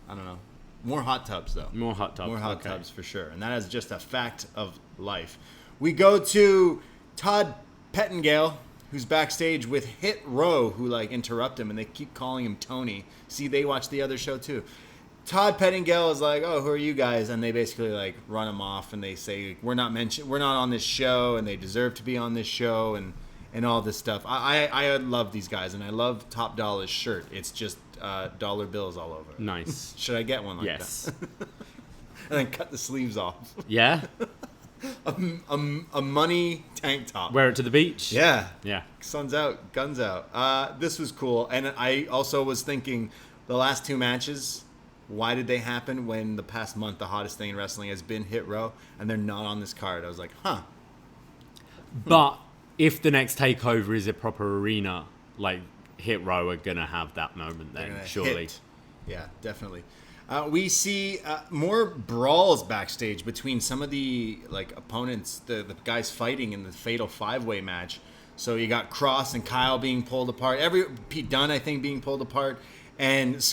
I don't know. More hot tubs, though. More hot tubs. More hot tubs, for sure. And that is just a fact of life. We go to Todd Pettengill, who's backstage with Hit Row, who, interrupt him, and they keep calling him Tony. See, they watch the other show, too. Todd Pettengill is like, oh, who are you guys? And they basically, run him off, and they say, we're not on this show, and they deserve to be on this show, and all this stuff. I love these guys, and I love Top Dollar's shirt. It's just dollar bills all over. Nice. Should I get one like that? And then cut the sleeves off. Yeah? a money tank top. Wear it to the beach? Yeah. Yeah. Sun's out, guns out. This was cool. And I also was thinking, the last two matches, why did they happen when the past month the hottest thing in wrestling has been Hit Row, and they're not on this card? I was like, huh. But if the next takeover is a proper arena, Hit Row are going to have that moment then, surely. Hit. Yeah, definitely. We see more brawls backstage between some of the opponents, the guys fighting in the Fatal 5-Way match. So you got Cross and Kyle being pulled apart. Pete Dunne, I think, being pulled apart. And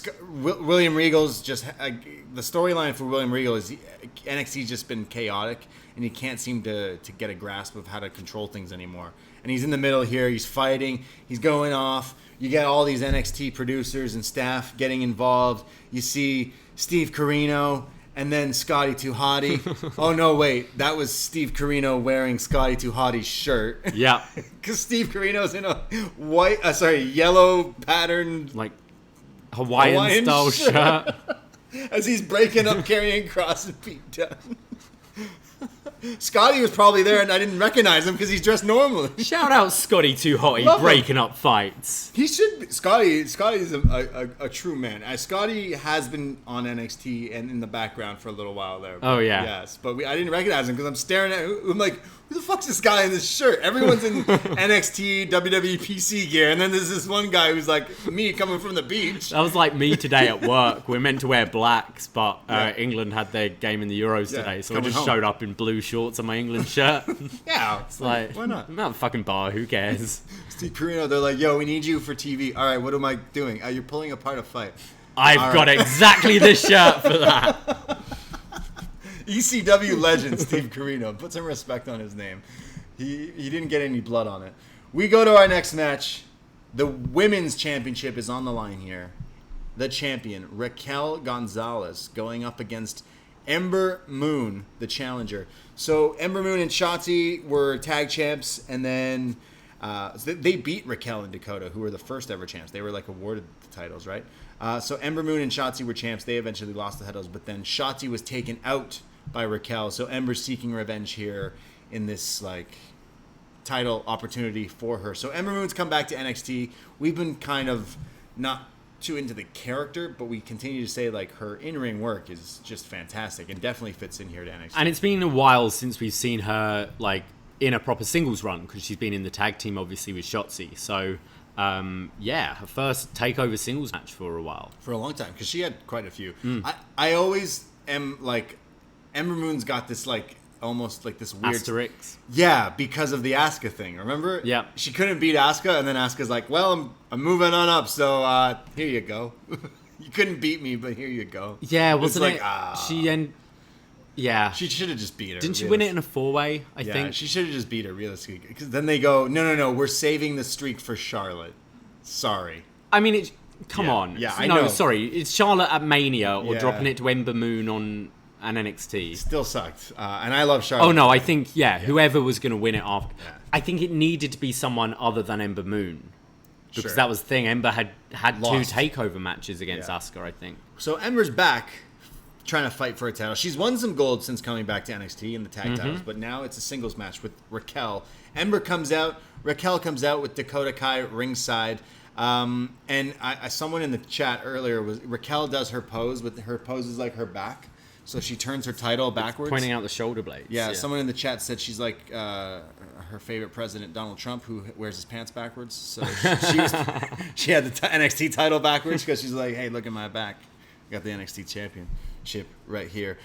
William Regal's just... the storyline for William Regal is NXT's just been chaotic, and he can't seem to get a grasp of how to control things anymore. And he's in the middle here. He's fighting. He's going off. You get all these NXT producers and staff getting involved. You see Steve Corino and then Scotty 2 Hotty. Oh, no, wait. That was Steve Corino wearing Scotty 2 Hotty's shirt. Yeah. Because Steve Corino's in a yellow patterned... Hawaiian style shirt. As he's breaking up Karrion Kross and Pete Dunne. Scotty was probably there, and I didn't recognize him because he's dressed normally. Shout out Scotty 2 Hotty breaking up fights. He should be. Scotty's a true man. Scotty has been on NXT and in the background for a little while there. Oh, yeah. Yes, but I didn't recognize him because I'm staring at him. I'm like, who the fuck's this guy in this shirt? Everyone's in NXT, WWE PC gear, and then there's this one guy who's like me coming from the beach. That was like me today at work. We're meant to wear blacks, but England had their game in the Euros today, so I just showed up in blue shorts and my England shirt. Yeah. It's like, why not? I'm at a fucking bar, who cares? Steve Corino, they're like, yo, we need you for TV. All right, what am I doing? You're pulling apart a fight. I've got exactly this shirt for that. ECW legend Steve Corino. Put some respect on his name. He didn't get any blood on it. We go to our next match. The women's championship is on the line here. The champion, Raquel Gonzalez, going up against Ember Moon, the challenger. So Ember Moon and Shotzi were tag champs, and then they beat Raquel and Dakota, who were the first ever champs. They were like awarded the titles, right? So Ember Moon and Shotzi were champs. They eventually lost the titles, but then Shotzi was taken out by Raquel. So Ember's seeking revenge here in this like title opportunity for her. So Ember Moon's come back to NXT. We've been kind of not too into the character, but we continue to say like her in-ring work is just fantastic and definitely fits in here to NXT. And it's been a while since we've seen her like in a proper singles run, because she's been in the tag team obviously with Shotzi. So her first TakeOver singles match for a while. For a long time, because she had quite a few. I always am like, Ember Moon's got this like almost like this weird Asterix. Yeah, because of the Asuka thing. Remember? Yeah. She couldn't beat Asuka, and then Asuka's like, "Well, I'm moving on up, so here you go. You couldn't beat me, but here you go." Yeah, wasn't like, it? She should have just beat her. Didn't she win it in a 4-way? I think she should have just beat her realistically. Because then they go, no, we're saving the streak for Charlotte. Sorry. I mean, come on. Yeah, I know. Sorry, it's Charlotte at Mania or Yeah. dropping it to Ember Moon on an NXT. Still sucked. And I love Charlotte. Oh no, I think whoever was going to win it after. Yeah. I think it needed to be someone other than Ember Moon, because that was the thing. Ember had Lost. 2 takeover matches against Asuka, I think. So Ember's back, trying to fight for a title. She's won some gold since coming back to NXT in the tag titles, but now it's a singles match with Raquel. Ember comes out. Raquel comes out with Dakota Kai ringside. And someone in the chat earlier was Raquel does her pose, but her pose is like her back. So she turns her title backwards. Pointing out the shoulder blades. Yeah, someone in the chat said she's like her favorite president, Donald Trump, who wears his pants backwards. So she had the NXT title backwards because she's like, hey, look at my back. I got the NXT championship right here.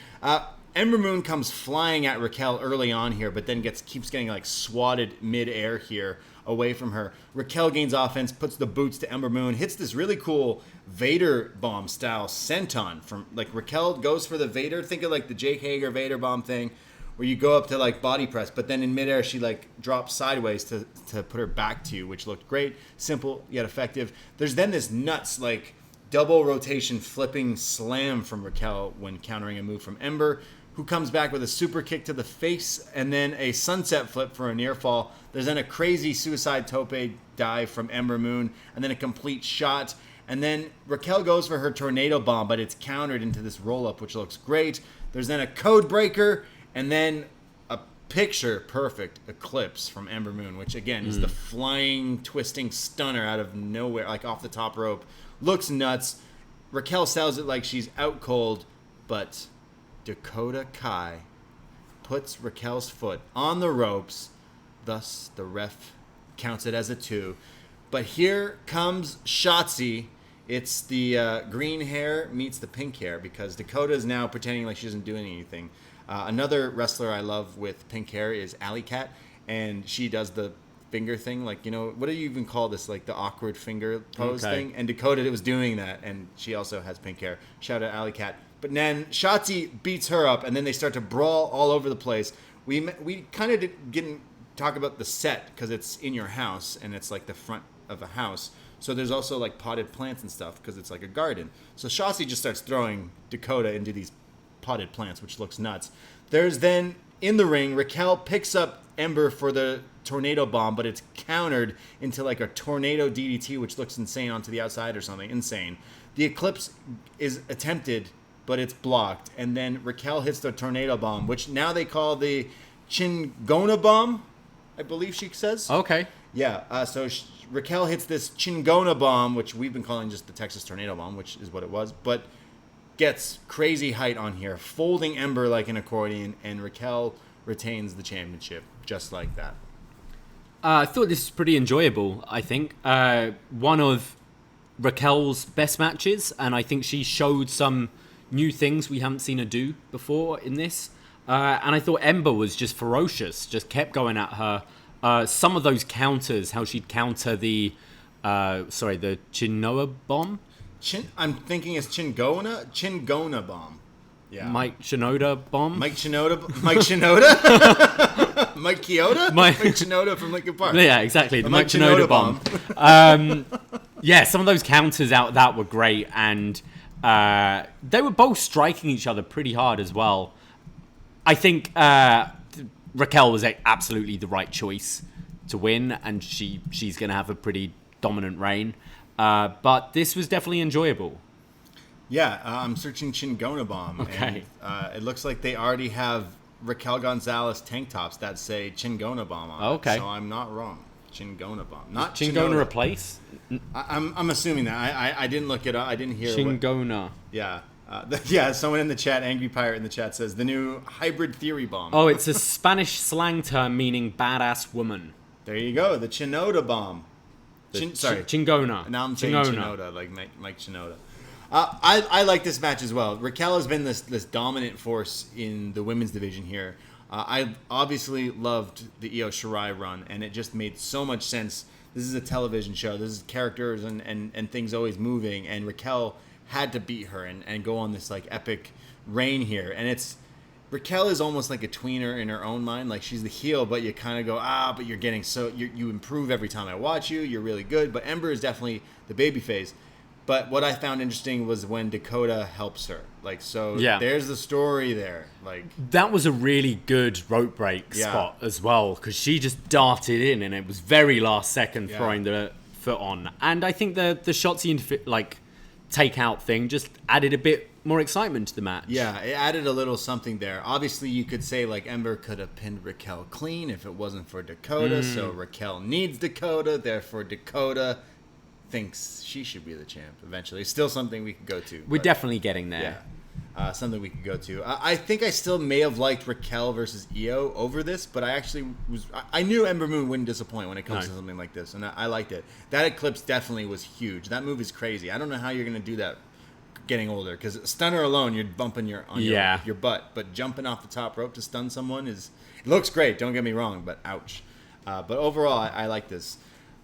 Ember Moon comes flying at Raquel early on here, but then keeps getting like swatted mid-air here away from her. Raquel gains offense, puts the boots to Ember Moon, hits this really cool Vader bomb style senton from like Raquel goes for the Vader. Think of like the Jake Hager Vader bomb thing where you go up to like body press, but then in midair she like drops sideways to put her back to you, which looked great, simple yet effective. There's then this nuts like double rotation flipping slam from Raquel when countering a move from Ember, who comes back with a super kick to the face and then a sunset flip for a near fall. There's then a crazy suicide tope dive from Ember Moon and then a complete shot. And then Raquel goes for her tornado bomb, but it's countered into this roll-up, which looks great. There's then a code breaker and then a picture-perfect eclipse from Ember Moon, which, again, is the flying, twisting stunner out of nowhere, like off the top rope. Looks nuts. Raquel sells it like she's out cold, but Dakota Kai puts Raquel's foot on the ropes. Thus, the ref counts it as a 2. But here comes Shotzi. It's the green hair meets the pink hair because Dakota is now pretending like she isn't doing anything. Another wrestler I love with pink hair is Alley Cat, and she does the finger thing. Like, you know, what do you even call this? Like the awkward finger pose thing? And Dakota was doing that, and she also has pink hair. Shout out Alley Cat. But then Shotzi beats her up, and then they start to brawl all over the place. We kind of didn't talk about the set because it's in your house, and it's like the front of a house. So there's also like potted plants and stuff because it's like a garden. So Shotzi just starts throwing Dakota into these potted plants, which looks nuts. There's then, in the ring, Raquel picks up Ember for the tornado bomb, but it's countered into like a tornado DDT, which looks insane onto the outside or something. Insane. The eclipse is attempted, but it's blocked. And then Raquel hits the tornado bomb, which now they call the Chingona bomb, I believe she says. Okay. Yeah, so Raquel hits this Chingona bomb, which we've been calling just the Texas tornado bomb, which is what it was, but gets crazy height on here, folding Ember like an accordion, and Raquel retains the championship just like that. I thought this was pretty enjoyable, I think. One of Raquel's best matches, and I think she showed some new things we haven't seen her do before in this. And I thought Ember was just ferocious, just kept going at her. Some of those counters, how she'd counter the Chinoa bomb? I'm thinking it's Chingona bomb. Yeah. Mike Shinoda bomb? Mike Shinoda? Mike Chioda? Mike Shinoda from Linkin Park. Yeah, exactly. The Mike Shinoda bomb. Yeah, some of those counters out that were great, and They were both striking each other pretty hard as well. I think Raquel was absolutely the right choice to win, and she's going to have a pretty dominant reign. But this was definitely enjoyable. Yeah, I'm searching Chingona Bomb. Okay. And it looks like they already have Raquel Gonzalez tank tops that say Chingona Bomb on Okay. it. So I'm not wrong. Chingona Bomb. Not Chingona Chinoda. a place? I'm assuming that. I didn't look it up. I didn't hear Chingona. Yeah. Yeah, someone in the chat, Angry Pirate in the chat, says the new hybrid theory bomb. Oh, it's a Spanish slang term meaning badass woman. There you go. The Chinoda bomb. Chingona. Now I'm saying Chinoda, like Mike Chinoda. I like this match as well. Raquel has been this dominant force in the women's division here. I obviously loved the Io Shirai run, and it just made so much sense. This is a television show. This is characters and things always moving, and Raquel had to beat her and go on this like epic reign here. And Raquel is almost like a tweener in her own mind. Like, she's the heel, but you kind of go, but you're getting you improve every time I watch you. You're really good. But Ember is definitely the babyface. But what I found interesting was when Dakota helps her. Like, so there's the story there. Like, that was a really good rope break spot as well, because she just darted in, and it was very last second throwing the foot on. And I think the Shotzi like takeout thing just added a bit more excitement to the match. Yeah, it added a little something there. Obviously, you could say like Ember could have pinned Raquel clean if it wasn't for Dakota. So Raquel needs Dakota, therefore Dakota thinks she should be the champ eventually. Still something we could go to. We're definitely getting there. Yeah, something we could go to. I think I still may have liked Raquel versus Io over this, but I actually I knew Ember Moon wouldn't disappoint when it comes to something like this, and I liked it. That Eclipse definitely was huge. That move is crazy. I don't know how you're going to do that getting older, because stunner alone, you're bumping your butt, but jumping off the top rope to stun someone it looks great, don't get me wrong, but ouch. But overall, I like this.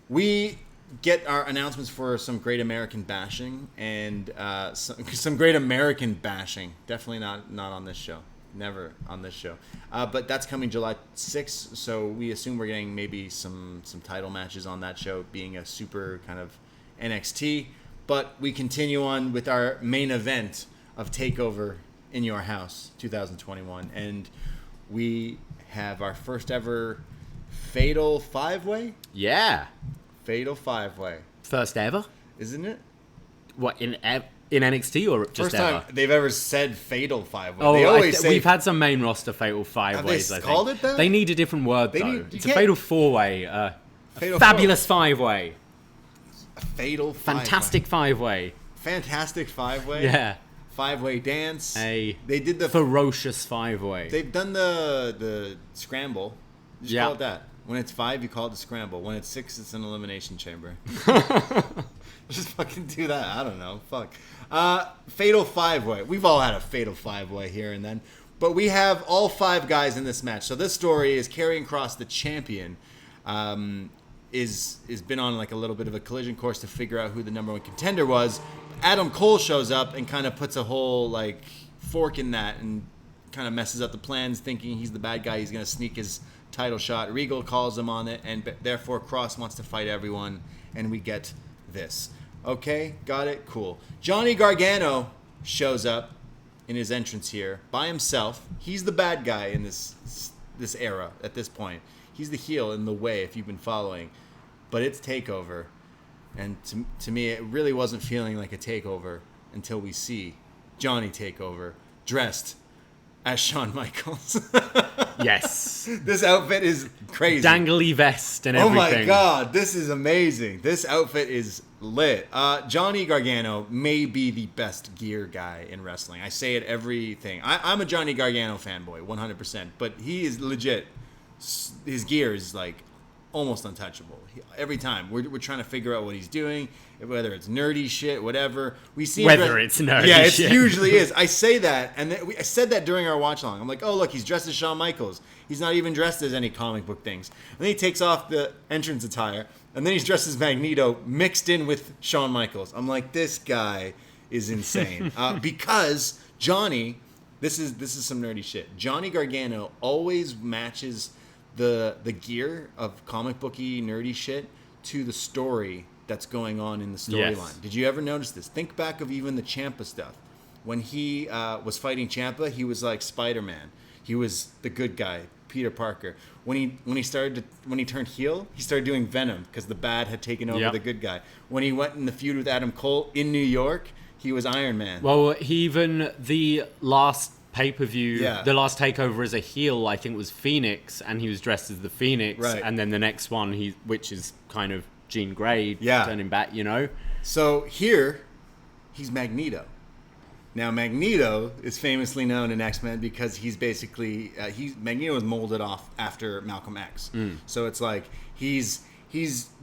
We get our announcements for some Great American Bashing and some Great American Bashing. Definitely not on this show. Never on this show. But that's coming July 6th, so we assume we're getting maybe some title matches on that show, being a super kind of NXT. But we continue on with our main event of TakeOver in Your House 2021. And we have our first ever Fatal 5-Way? Yeah. Fatal 5-Way. First ever? Isn't it? What, in NXT or just First ever? time they've ever said Fatal 5-Way. Oh, they always say, we've had some main roster Fatal 5-Ways, have they called it that? They need a different word, though. It's a Fatal 4-Way. Fatal Fabulous 5-Way. A Fatal 5-Way. Fantastic 5-Way. Fantastic 5-Way? Yeah. 5-Way dance. They did the ferocious 5-Way. They've done the scramble. Just call it that. When it's 5, you call it the scramble. When it's 6, it's an elimination chamber. Just fucking do that. I don't know. Fuck. Fatal 5-Way. We've all had a Fatal 5-Way here and then. But we have all 5 guys in this match. So this story is Karrion Kross, the champion, is been on like a little bit of a collision course to figure out who the number 1 contender was. Adam Cole shows up and kind of puts a whole like fork in that and kind of messes up the plans, thinking he's the bad guy. He's going to sneak his title shot. Regal calls him on it, and therefore Kross wants to fight everyone, and we get this. Okay, got it, cool. Johnny Gargano shows up in his entrance here by himself. He's the bad guy in this era at this point. He's the heel in the way, if you've been following. But it's TakeOver, and to me, it really wasn't feeling like a TakeOver until we see Johnny TakeOver dressed as Shawn Michaels. Yes. This outfit is crazy. Dangly vest and everything. Oh my god, this is amazing. This outfit is lit. Johnny Gargano may be the best gear guy in wrestling. I say it everything. I'm a Johnny Gargano fanboy, 100%. But he is legit. His gear is like almost untouchable. Every time we're trying to figure out what he's doing, whether it's nerdy shit, whatever. We see it's nerdy shit. Yeah, it usually is. I say that, and I said that during our watch along. I'm like, oh look, he's dressed as Shawn Michaels. He's not even dressed as any comic book things. And then he takes off the entrance attire, and then he's dressed as Magneto, mixed in with Shawn Michaels. I'm like, this guy is insane. Because Johnny, this is some nerdy shit. Johnny Gargano always matches the gear of comic booky nerdy shit to the story that's going on in the storyline. Yes. Did you ever notice this? Think back of even the Ciampa stuff. When he was fighting Ciampa, he was like Spider-Man. He was the good guy, Peter Parker. When he turned heel, he started doing Venom because the bad had taken over the good guy. When he went in the feud with Adam Cole in New York, he was Iron Man. Well, even the last pay-per-view, the last takeover as a heel, I think was Phoenix, and he was dressed as the Phoenix. Right. And then the next one, which is kind of Jean Grey turning back, So here, he's Magneto. Now, Magneto is famously known in X-Men because he's basically Magneto was molded off after Malcolm X. So it's like he's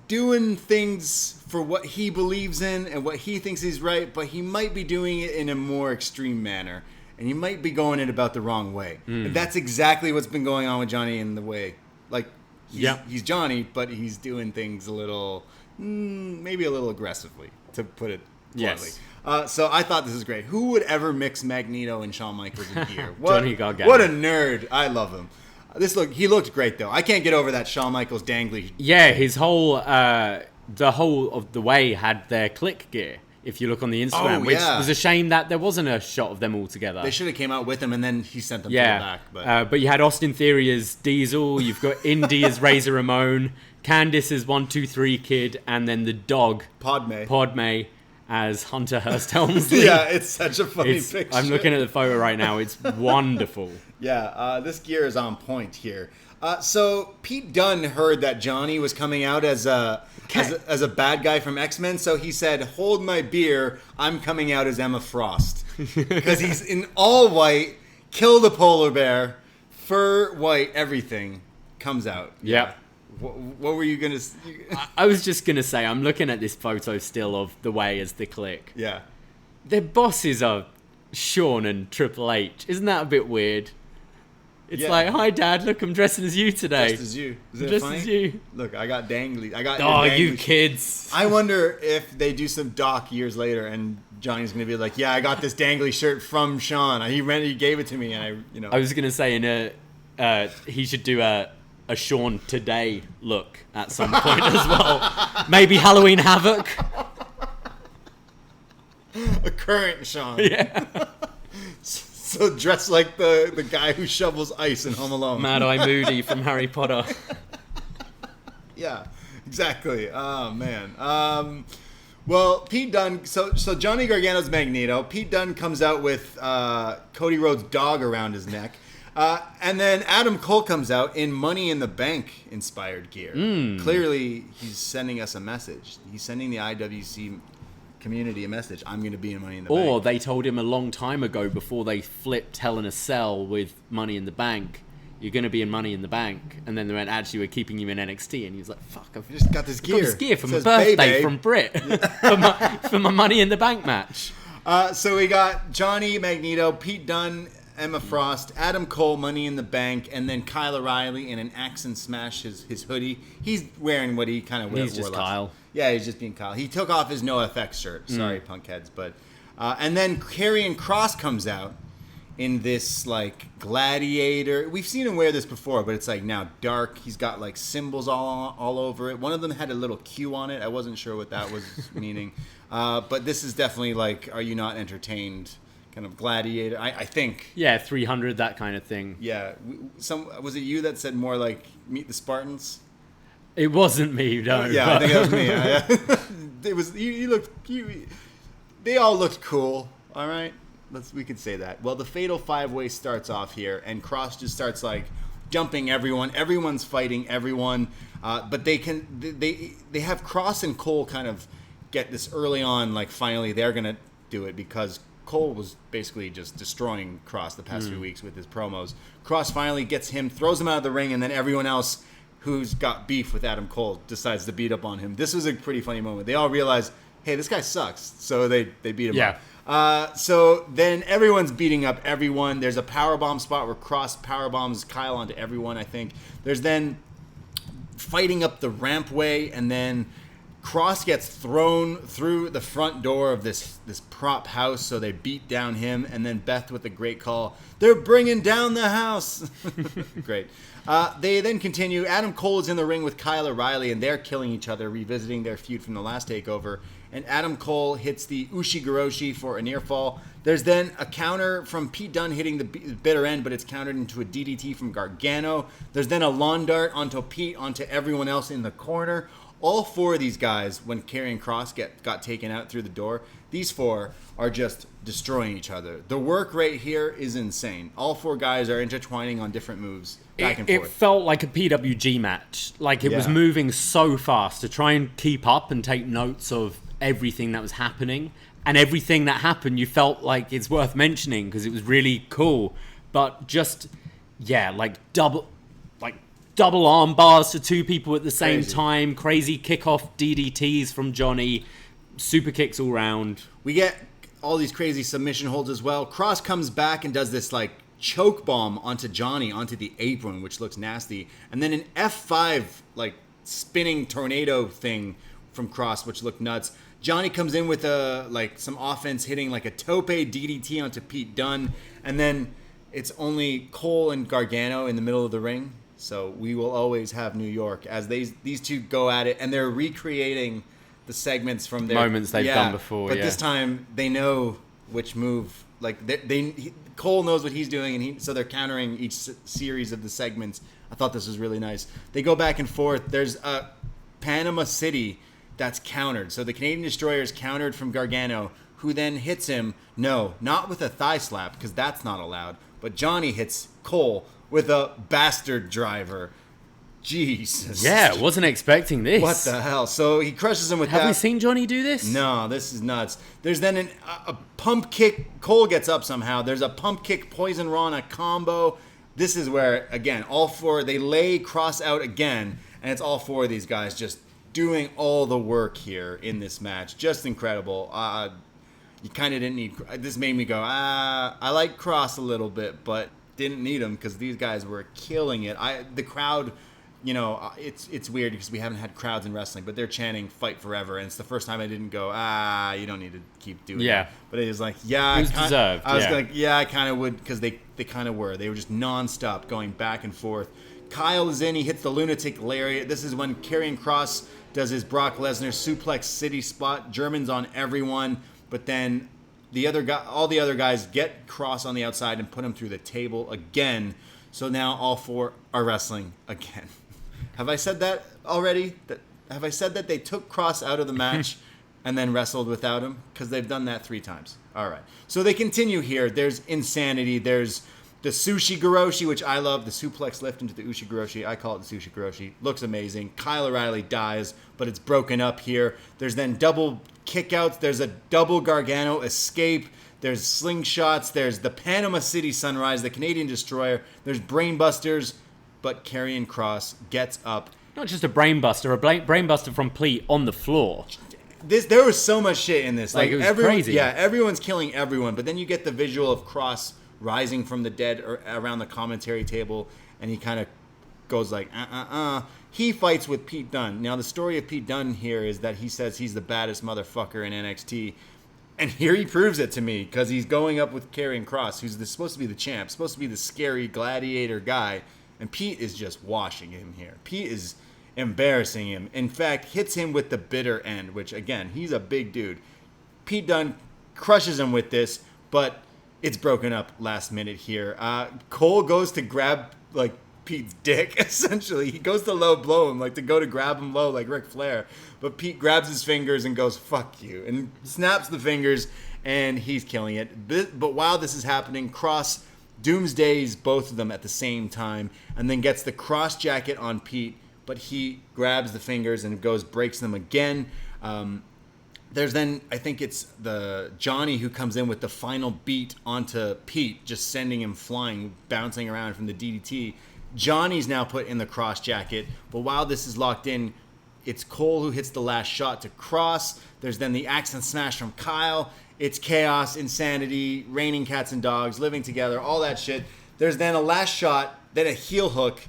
doing things for what he believes in and what he thinks is right, but he might be doing it in a more extreme manner, and he might be going it about the wrong way. And that's exactly what's been going on with Johnny in the way. Like, he's Johnny, but he's doing things a little, maybe a little aggressively, to put it bluntly. Yes. So I thought this was great. Who would ever mix Magneto and Shawn Michaels in gear? Johnny Gargano. What a nerd. I love him. He looked great, though. I can't get over that Shawn Michaels dangly. Yeah, his whole, the whole of the way had their click gear, if you look on the Instagram, which was a shame that there wasn't a shot of them all together. They should have came out with him, and then he sent them to the back. But you had Austin Theory as Diesel, you've got Indy as Razor Ramon, Candice as 1-2-3 Kid, and then the dog, Padme as Hunter Hearst Helmsley. Yeah, it's such a funny picture. I'm looking at the photo right now. It's wonderful. This gear is on point here. So Pete Dunne heard that Johnny was coming out as a bad guy from X-Men, so he said, "Hold my beer, I'm coming out as Emma Frost." Because he's in all white, kill the polar bear, fur, white, everything comes out. Yeah. What were you going to say? I was just going to say, I'm looking at this photo still of the way as the Click. Yeah. Their bosses are Shawn and Triple H. Isn't that a bit weird? It's like, hi, Dad, look, I'm dressing as you today. Just as you. Is it just funny? As you. Look, I got dangly. You kids. I wonder if they do some doc years later and Johnny's going to be like, yeah, I got this dangly shirt from Shawn. He gave it to me, and I was going to say, he should do a Shawn Today look at some point as well. Maybe Halloween Havoc. A current Shawn. Yeah. So dressed like the guy who shovels ice in Home Alone. Mad Eye Moody from Harry Potter. Yeah, exactly. Oh, man. Well, Pete Dunne, so Johnny Gargano's Magneto. Pete Dunne comes out with Cody Rhodes' dog around his neck. And then Adam Cole comes out in Money in the Bank inspired gear. Clearly, he's sending us a message. He's sending the IWC community a message. I'm going to be in Money in the Bank. Or they told him a long time ago before they flipped Hell in a Cell with Money in the Bank, you're going to be in Money in the Bank. And then they went, actually, we're keeping you in NXT. And he was like, fuck, I've just got this gear. Got this gear for my birthday from Brit. for my Money in the Bank match. So we got Johnny, Magneto, Pete Dunne, Emma Frost, Adam Cole, Money in the Bank, and then Kyle O'Reilly in an Axe and Smash his hoodie. He's wearing what he kind of wore. He's just Kyle. Yeah, he's just being Kyle. He took off his NoFX shirt. Sorry, punkheads. But and then Karrion Kross comes out in this like gladiator. We've seen him wear this before, but it's like now dark. He's got like symbols all over it. One of them had a little Q on it. I wasn't sure what that was meaning. But this is definitely like, are you not entertained? Kind of gladiator, I think. Yeah, 300, that kind of thing. Yeah, was it you that said more like Meet the Spartans? It wasn't me, no. Yeah, I think that was me. It was you. They all looked cool. All right, we could say that. Well, the Fatal 5-Way starts off here, and Kross just starts like jumping everyone. Everyone's fighting everyone, but they have Kross and Cole kind of get this early on. Like finally, they're gonna do it because Cole was basically just destroying Kross the past few weeks with his promos. Kross finally gets him, throws him out of the ring, and then everyone else who's got beef with Adam Cole decides to beat up on him. This was a pretty funny moment. They all realize, hey, this guy sucks, so they beat him up. So then everyone's beating up everyone. There's a powerbomb spot where Kross powerbombs Kyle onto everyone, I think. There's then fighting up the rampway, and then Cross gets thrown through the front door of this prop house, so they beat down him, and then Beth with a great call. They're bringing down the house. Great. They then continue. Adam Cole is in the ring with Kyle O'Reilly, and they're killing each other, revisiting their feud from the last TakeOver. And Adam Cole hits the Ushigoroshi for a near fall. There's then a counter from Pete Dunne hitting the bitter end, but it's countered into a DDT from Gargano. There's then a lawn dart onto Pete, onto everyone else in the corner. All four of these guys, when Karrion Kross got taken out through the door, these four are just destroying each other. The work rate here is insane. All four guys are intertwining on different moves, back and forth. It felt like a PWG match. Like it was moving so fast to try and keep up and take notes of everything that was happening. And everything that happened, you felt like it's worth mentioning because it was really cool. But just, double arm bars to two people at the same time, crazy kickoff DDTs from Johnny, super kicks all round. We get all these crazy submission holds as well. Cross comes back and does this choke bomb onto Johnny, onto the apron, which looks nasty. And then an F5 spinning tornado thing from Cross, which looked nuts. Johnny comes in with some offense, hitting a tope DDT onto Pete Dunne. And then it's only Cole and Gargano in the middle of the ring. So we will always have New York as these two go at it, and they're recreating the segments from their moments they've done before. But this time they know which move. Cole knows what he's doing, so they're countering each series of the segments. I thought this was really nice. They go back and forth. There's a Panama City that's countered. So the Canadian Destroyer is countered from Gargano, who then hits him. No, not with a thigh slap because that's not allowed. But Johnny hits Cole with a bastard driver. Jesus. Yeah, wasn't expecting this. What the hell? So he crushes him with that. Have we seen Johnny do this? No, this is nuts. There's then a pump kick. Cole gets up somehow. There's a pump kick, Poison Rana combo. This is where, again, all four, they lay Cross out again, and it's all four of these guys just doing all the work here in this match. Just incredible. You kind of didn't need... This made me go, I like Cross a little bit, but didn't need him because these guys were killing it. The crowd, it's weird because we haven't had crowds in wrestling, but they're chanting "Fight Forever," and it's the first time I didn't go, you don't need to keep doing it. But it was like, it was deserved. I was like, I kind of would, because they kind of were. They were just nonstop going back and forth. Kyle is in. He hits the lunatic lariat. This is when Karrion Kross does his Brock Lesnar suplex city spot. Germans on everyone, but then all the other guys get Cross on the outside and put him through the table again. So now all four are wrestling again. Have I said that already? Have I said that they took Cross out of the match and then wrestled without him? Because they've done that 3 times. All right. So they continue here. There's insanity. There's the Sushi Goroshi, which I love. The suplex lift into the Ushigoroshi. I call it the Sushi Goroshi. Looks amazing. Kyle O'Reilly dies, but it's broken up here. There's then double kickouts. There's a double Gargano escape. There's slingshots. There's the Panama City Sunrise, the Canadian Destroyer. There's brainbusters, but Karrion Kross gets up. Not just a brainbuster, a brainbuster from Pete on the floor. There was so much shit in this. It was crazy. Yeah, everyone's killing everyone, but then you get the visual of Kross rising from the dead around the commentary table, and he kind of goes like, He fights with Pete Dunne. Now, the story of Pete Dunne here is that he says he's the baddest motherfucker in NXT. And here he proves it to me, because he's going up with Karrion Kross, who's supposed to be the champ, supposed to be the scary gladiator guy. And Pete is just washing him here. Pete is embarrassing him. In fact, hits him with the bitter end, which, again, he's a big dude. Pete Dunne crushes him with this, but it's broken up last minute here. Cole goes to grab, Pete's dick, essentially. He goes to low blow him, to go to grab him low like Ric Flair. But Pete grabs his fingers and goes, fuck you, and snaps the fingers, and he's killing it. But while this is happening, Kross doomsdays both of them at the same time, and then gets the cross jacket on Pete, but he grabs the fingers and breaks them again. There's then, I think it's the Johnny who comes in with the final beat onto Pete, just sending him flying, bouncing around from the DDT. Johnny's now put in the cross jacket, but while this is locked in, it's Cole who hits the last shot to Kross. There's then the axe and smash from Kyle. It's chaos, insanity, raining cats and dogs, living together, all that shit. There's then a last shot, then a heel hook.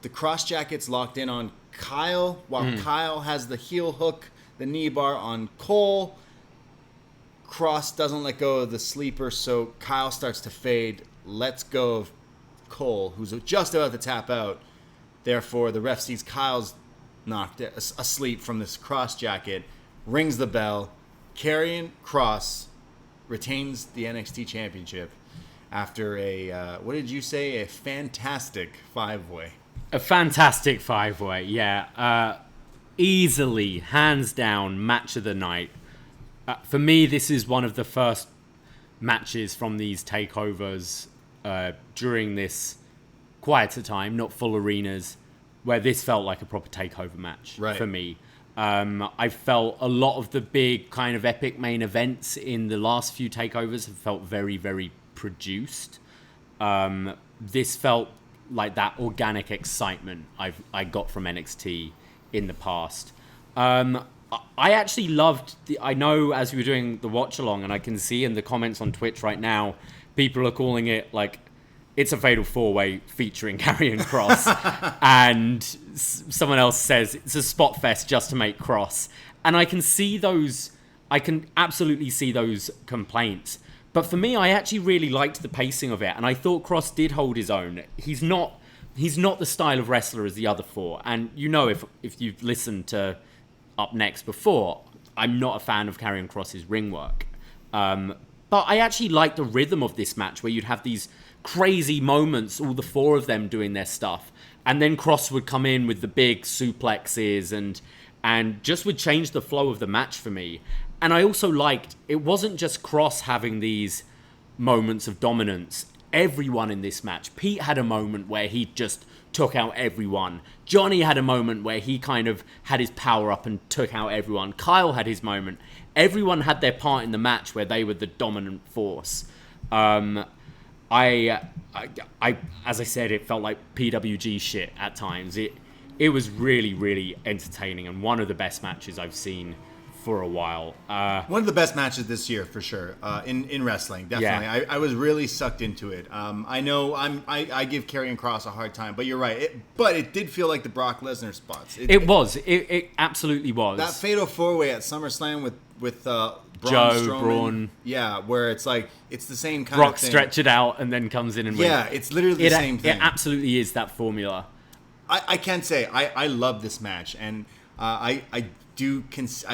The cross jacket's locked in on Kyle, while Kyle has the heel hook the knee bar on Cole. Cross doesn't let go of the sleeper, so Kyle starts to fade, lets go of Cole, who's just about to tap out. Therefore, the ref sees Kyle's knocked asleep from this cross jacket, rings the bell. Karrion Kross retains the NXT Championship after what did you say? A fantastic 5-way. A fantastic 5-way, yeah. Easily, hands down, match of the night. For me, this is one of the first matches from these takeovers during this quieter time, not full arenas, where this felt like a proper takeover match for me. I felt a lot of the big kind of epic main events in the last few takeovers have felt very, very produced. This felt like that organic excitement I got from NXT in the past. I actually loved I know as we were doing the watch along, and I can see in the comments on Twitch right now, people are calling it like it's a fatal 4-way featuring Karrion Kross, and someone else says it's a spot fest just to make Kross. And I can absolutely see those complaints. But for me, I actually really liked the pacing of it, and I thought Kross did hold his own. He's not the style of wrestler as the other four, and you know if you've listened to upNXT before, I'm not a fan of Karrion Kross's ring work. But I actually like the rhythm of this match where you'd have these crazy moments, all the four of them doing their stuff. And then Kross would come in with the big suplexes and just would change the flow of the match for me. And I also liked, it wasn't just Kross having these moments of dominance. Everyone in this match. Pete had a moment where he just took out everyone. Johnny had a moment where he kind of had his power up and took out everyone. Kyle had his moment. Everyone had their part in the match where they were the dominant force. As I said, it felt like PWG shit at times. It was really, really entertaining and one of the best matches I've seen for a while. One of the best matches this year, for sure, in wrestling, definitely. Yeah. I was really sucked into it. I know I give Karrion Kross a hard time, but you're right. But it did feel like the Brock Lesnar spots. It absolutely was. That fatal 4-way at SummerSlam with Braun Strowman, Braun. Yeah, where it's like, it's the same kind Brock of thing. stretch it out and then comes in and wins. Yeah, it's literally the same thing. It absolutely is that formula. I can say, I love this match, and I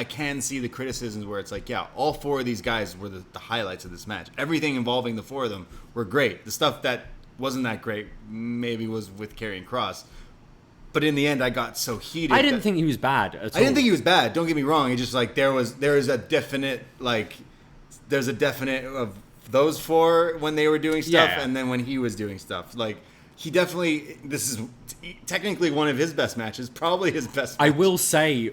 can see the criticisms where it's like, yeah, all four of these guys were the highlights of this match. Everything involving the four of them were great. The stuff that wasn't that great maybe was with Karrion Kross. But in the end, I got so heated. I didn't think he was bad at all. I didn't think he was bad. Don't get me wrong. It's just like there is a definite of those four when they were doing stuff, and then when he was doing stuff. Like, he definitely, this is technically one of his best matches, probably his best match. I will say,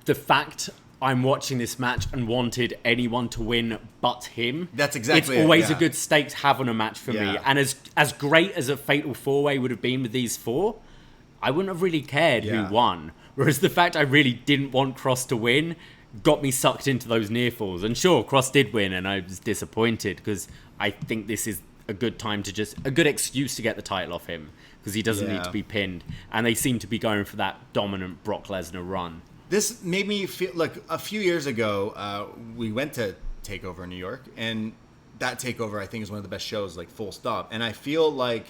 the fact I'm watching this match and wanted anyone to win but him. That's exactly It's always a good stake to have on a match for me. And as great as a fatal 4-way would have been with these four, I wouldn't have really cared who won. Whereas the fact I really didn't want Kross to win got me sucked into those near falls. And sure, Kross did win, and I was disappointed because I think this is a good time to a good excuse to get the title off him because he doesn't need to be pinned. And they seem to be going for that dominant Brock Lesnar run. This made me feel like a few years ago, we went to TakeOver in New York, and that TakeOver I think is one of the best shows, like full stop. And I feel like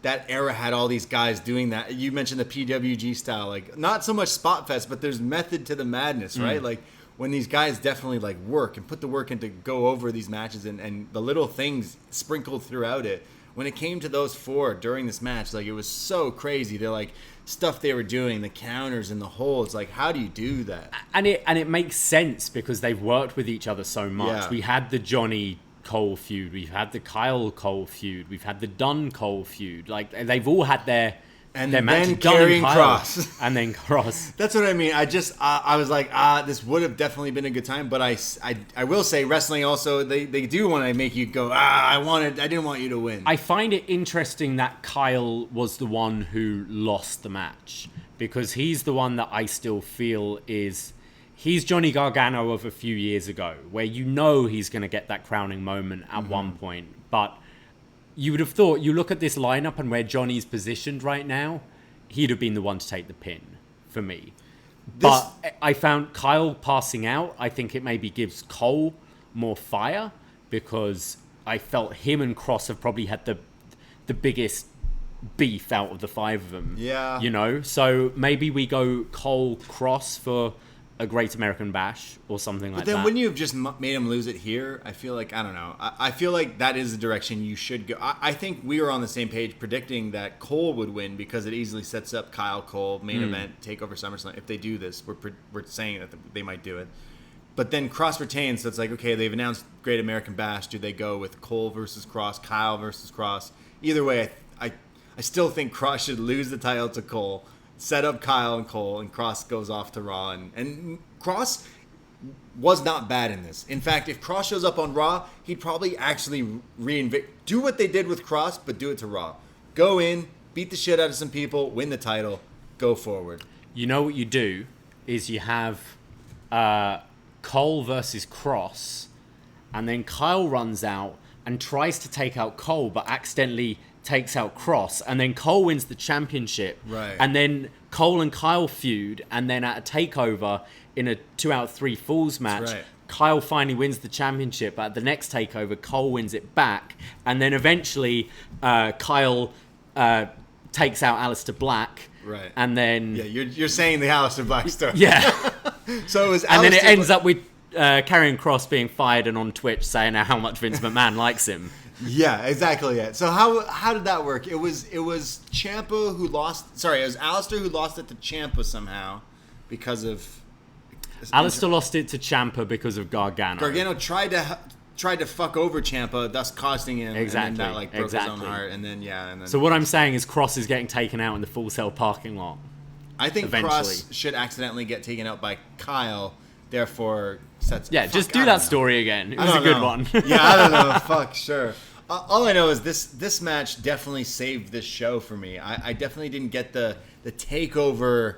that era had all these guys doing that. You mentioned the PWG style, like not so much spot fest, but there's method to the madness, right? Like when these guys definitely like work and put the work in to go over these matches and the little things sprinkled throughout it. When it came to those four during this match, like it was so crazy. They're like stuff they were doing, the counters and the holds. Like, how do you do that? And it makes sense because they've worked with each other so much. Yeah. We had the Johnny Cole feud, we've had the Kyle Cole feud, we've had the Dunn Cole feud. Like they've all had their then Karrion Kross. And then Kross. That's what I mean. I was like, this would have definitely been a good time. But I will say, wrestling also, they do want to make you go, I didn't want you to win. I find it interesting that Kyle was the one who lost the match because he's the one that I still feel he's Johnny Gargano of a few years ago, where you know he's going to get that crowning moment at one point. But you would have thought, you look at this lineup and where Johnny's positioned right now, he'd have been the one to take the pin for me. But I found Kyle passing out, I think it maybe gives Cole more fire, because I felt him and Cross have probably had the biggest beef out of the five of them. Yeah. You know? So maybe we go Cole Cross for a Great American Bash or something like that. But then wouldn't you have just made him lose it here? I feel like, I don't know. I feel like that is the direction you should go. I think we were on the same page predicting that Cole would win because it easily sets up Kyle Cole, main event, TakeOver SummerSlam. If they do this, we're saying that they might do it. But then Cross retains, so it's like, okay, they've announced Great American Bash. Do they go with Cole versus Cross, Kyle versus Cross? Either way, I still think Cross should lose the title to Cole, set up Kyle and Cole, and Cross goes off to Raw. And Cross was not bad in this. In fact, if Cross shows up on Raw, he'd probably actually do what they did with Cross, but do it to Raw. Go in, beat the shit out of some people, win the title, go forward. You know what you do is you have Cole versus Cross, and then Kyle runs out and tries to take out Cole, but accidentally takes out Cross, and then Cole wins the championship. Right. And then Cole and Kyle feud, and then at a TakeOver in a 2-out-3 Falls match, right. Kyle finally wins the championship. But at the next TakeOver, Cole wins it back, and then eventually Kyle takes out Aleister Black. Right. And then you're saying the Aleister Black story. Yeah. So it was and then it Aleister ciends up with Karrion Kross being fired and on Twitch saying how much Vince McMahon likes him. Yeah, exactly. Yeah. So how did that work? It was Ciampa who lost. Sorry, it was Aleister who lost it to Ciampa somehow because of. Aleister lost it to Ciampa because of Gargano. Gargano tried to fuck over Ciampa, thus costing him. Exactly. And then that broke his own heart. And then So what I'm saying is Cross is getting taken out in the Full Sail parking lot. I think eventually. Cross should accidentally get taken out by Kyle. Therefore, sets. Yeah, just do that story again. It was a good one. Yeah, I don't know. Fuck, sure. All I know is this match definitely saved this show for me. I definitely didn't get the TakeOver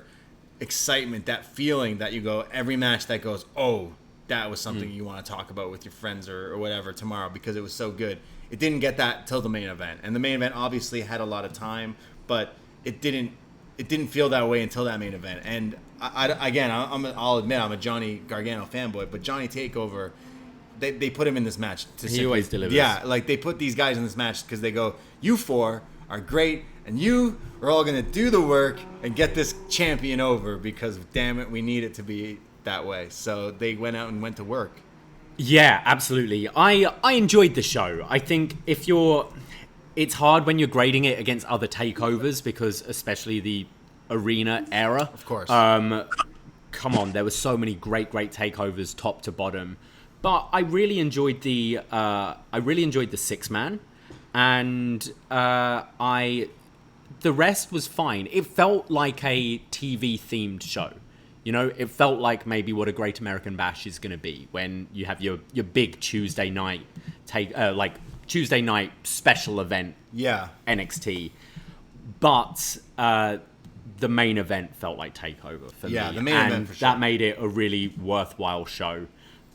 excitement, that feeling that you go every match that goes, oh, that was something you want to talk about with your friends or whatever tomorrow because it was so good. It didn't get that till the main event, and the main event obviously had a lot of time, but it didn't feel that way until that main event. And I'll admit I'm a Johnny Gargano fanboy, but Johnny TakeOver. They put him in this match. He always delivers. Yeah, like they put these guys in this match because they go, you four are great, and you are all going to do the work and get this champion over because, damn it, we need it to be that way. So they went out and went to work. Yeah, absolutely. I enjoyed the show. I think it's hard when you're grading it against other takeovers because especially the arena era. Of course. Come on, there were so many great takeovers top to bottom. But I really enjoyed the 6-man, and the rest was fine. It felt like a TV themed show. You know, it felt like maybe what a Great American Bash is going to be when you have your big Tuesday night Tuesday night special event. Yeah. NXT, but the main event felt like TakeOver for me. Yeah, the main event for sure. That made it a really worthwhile show.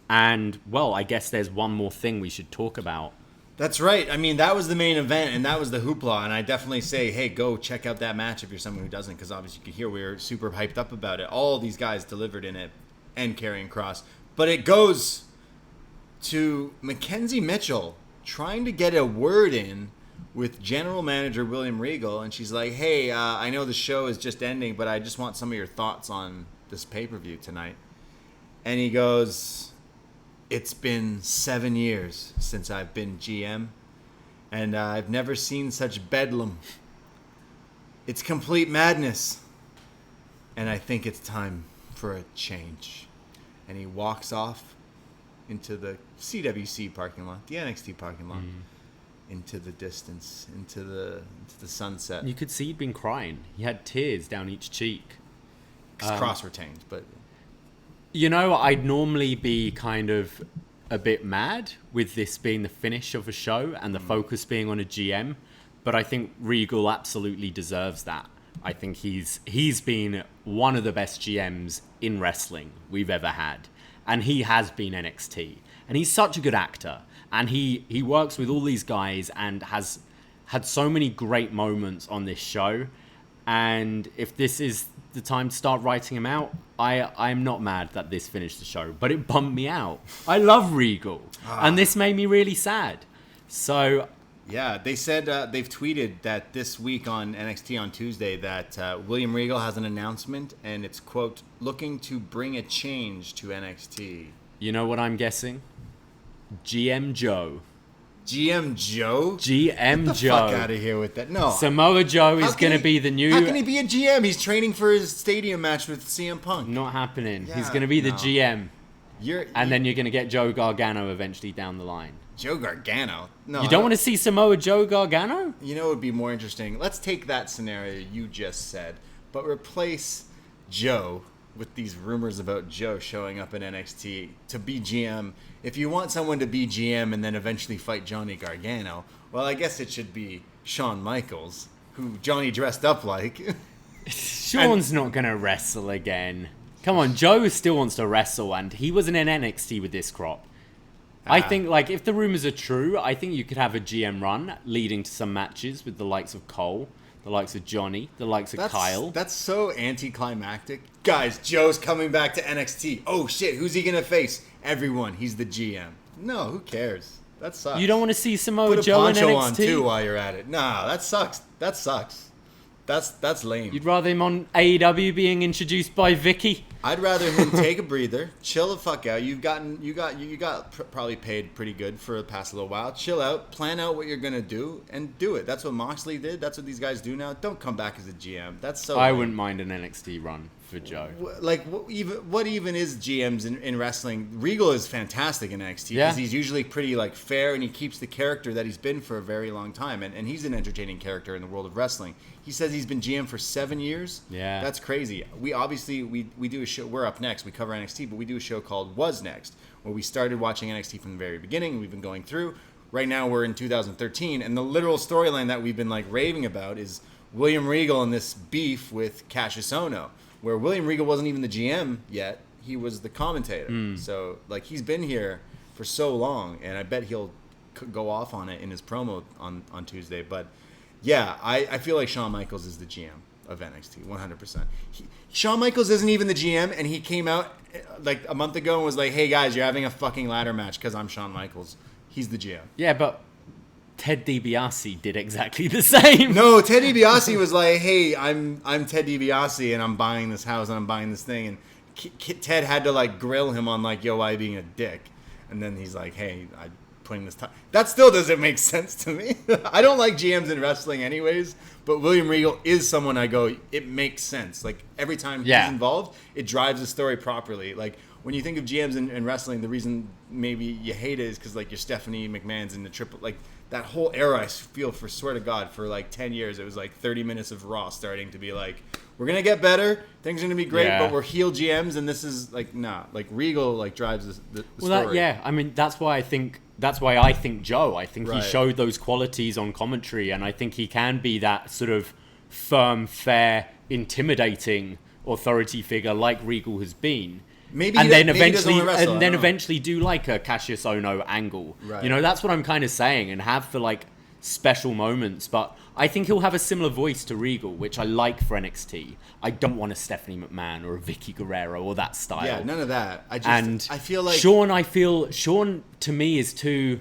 And, well, I guess there's one more thing we should talk about. That's right. I mean, that was the main event, and that was the hoopla. And I definitely say, hey, go check out that match if you're someone who doesn't, because obviously you can hear we were super hyped up about it. All these guys delivered in it, and Karrion Kross. But it goes to Mackenzie Mitchell trying to get a word in with General Manager William Regal, and she's like, hey, I know the show is just ending, but I just want some of your thoughts on this pay-per-view tonight. And he goes, it's been 7 years since I've been GM, and I've never seen such bedlam. It's complete madness, and I think it's time for a change. And he walks off into the CWC parking lot, the NXT parking lot, into the distance, into the sunset. You could see he'd been crying. He had tears down each cheek. Cross retained, but... You know, I'd normally be kind of a bit mad with this being the finish of a show and the focus being on a GM, but I think Regal absolutely deserves that. I think he's been one of the best GMs in wrestling we've ever had, and he has been NXT, and he's such a good actor, and he works with all these guys and has had so many great moments on this show. And if this is the time to start writing him out. I'm not mad that this finished the show, but it bummed me out. I love Regal, and this made me really sad. So yeah, they said they've tweeted that this week on NXT on Tuesday that William Regal has an announcement, and it's, quote, looking to bring a change to NXT. You know what I'm guessing? GM Joe. GM Joe? GM Get the Joe. fuck out of here with that. No. Samoa Joe is going to be the new... How can he be a GM? He's training for his stadium match with CM Punk. Not happening. Yeah, He's going to be the GM. Then you're going to get Joe Gargano eventually down the line. Joe Gargano? No. You don't want to see Samoa Joe Gargano? You know what would be more interesting? Let's take that scenario you just said, but replace Joe with these rumors about Joe showing up in NXT to be GM. If you want someone to be GM and then eventually fight Johnny Gargano, well, I guess it should be Shawn Michaels, who Johnny dressed up like. Shawn's not going to wrestle again. Come on, Joe still wants to wrestle, and he wasn't in NXT with this crop. I think, like, if the rumors are true, I think you could have a GM run leading to some matches with the likes of Cole, the likes of Johnny, the likes of Kyle. That's so anticlimactic. Guys, Joe's coming back to NXT. Oh, shit, who's he going to face? Everyone. He's the GM. No, who cares? That sucks. You don't want to see Samoa Put Joe in a poncho NXT? on, too, while you're at it. Nah, that sucks. That sucks. That's lame. You'd rather him on AEW being introduced by Vicky? I'd rather him take a breather, chill the fuck out. You got probably paid pretty good for the past little while. Chill out, plan out what you're gonna do, and do it. That's what Moxley did. That's what these guys do now. Don't come back as a GM. That's so. I wouldn't mind an NXT run for Joe. What even is GMs in wrestling? Regal is fantastic in NXT Yeah. because he's usually pretty like fair and he keeps the character that he's been for a very long time, and he's an entertaining character in the world of wrestling. He says he's been GM for 7 years. Yeah, that's crazy. We obviously we do a show. We're up next. We cover NXT, but we do a show called Was Next, where we started watching NXT from the very beginning. We've been going through. Right now we're in 2013, and the literal storyline that we've been like raving about is William Regal and this beef with Cassius Ohno, where William Regal wasn't even the GM yet. He was the commentator. So like he's been here for so long, and I bet he'll go off on it in his promo on Tuesday. But yeah, I feel like Shawn Michaels is the GM of NXT, 100%. Shawn Michaels isn't even the GM, and he came out like a month ago and was like, hey guys, you're having a fucking ladder match because I'm Shawn Michaels. He's the GM. Yeah, but Ted DiBiase did exactly the same. No, Ted DiBiase was like, hey, I'm Ted DiBiase, and I'm buying this house, and I'm buying this thing, and Ted had to like grill him on like, yo, why are you being a dick? And then he's like, hey, I'm putting this time. That still doesn't make sense to me. I don't like GMs in wrestling anyways, but William Regal is someone I go, it makes sense. Like every time he's involved, it drives the story properly. Like when you think of GMs in wrestling, the reason maybe you hate it is because like your Stephanie McMahon's in the triple, like that whole era, I feel, for swear to God, for like 10 years, it was like 30 minutes of Raw starting to be like, we're going to get better, things are going to be great, but we're heel GMs, and this is like, nah, like Regal like drives the story. I mean, that's why I think Joe, I think he showed those qualities on commentary, and I think he can be that sort of firm, fair, intimidating authority figure like Regal has been. Eventually do like a Cassius Ohno angle. Right. You know, that's what I'm kind of saying, and have for like special moments. But I think he'll have a similar voice to Regal, which I like for NXT. I don't want a Stephanie McMahon or a Vicky Guerrero or that style. Yeah, none of that. I feel like Shawn to me is too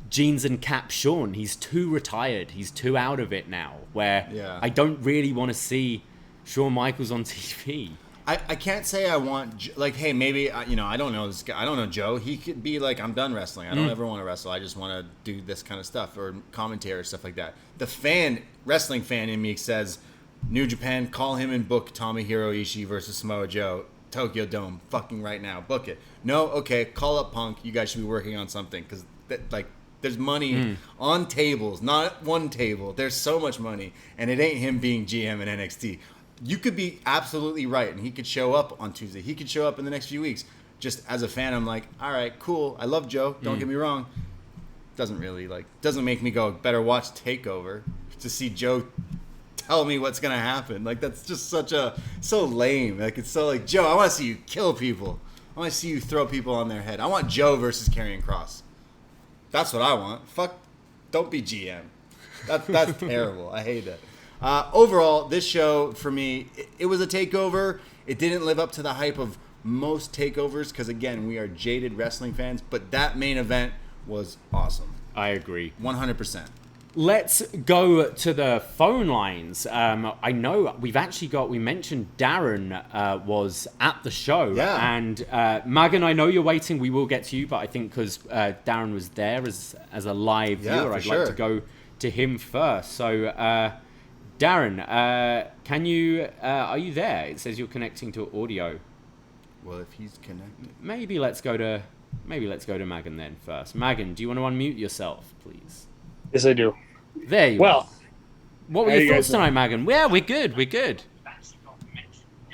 jeans and cap Shawn. He's too retired. He's too out of it now. Where I don't really want to see Shawn Michaels on TV. I can't say I want, like, hey, maybe, I don't know this guy. I don't know Joe. He could be like, I'm done wrestling. I don't ever want to wrestle. I just want to do this kind of stuff or commentary or stuff like that. The wrestling fan in me says, New Japan, call him and book Tomohiro Ishii versus Samoa Joe, Tokyo Dome, fucking right now. Book it. No, okay, call up Punk. You guys should be working on something because, like, there's money on tables, not one table. There's so much money, and it ain't him being GM in NXT. You could be absolutely right, and he could show up on Tuesday. He could show up in the next few weeks. Just as a fan, I'm like, all right, cool. I love Joe. Don't get me wrong. Doesn't make me go, better watch TakeOver to see Joe tell me what's going to happen. Like, that's just so lame. Like, it's so like, Joe, I want to see you kill people. I want to see you throw people on their head. I want Joe versus Karrion Kross. That's what I want. Fuck, don't be GM. That's terrible. I hate it. Overall, this show for me, it was a takeover. It didn't live up to the hype of most takeovers because, again, we are jaded wrestling fans. But that main event was awesome. I agree. 100%. Let's go to the phone lines. I know we mentioned Darren was at the show. Yeah. And Megan, I know you're waiting. We will get to you, but I think because Darren was there as a live viewer, I'd like to go to him first. So, Darren, are you there? It says you're connecting to audio. Well, if he's connected. Maybe let's go to Megan then first. Megan, do you want to unmute yourself, please? Yes, I do. There you are. What were your thoughts tonight, doing? Megan? Yeah, we're good. We're good.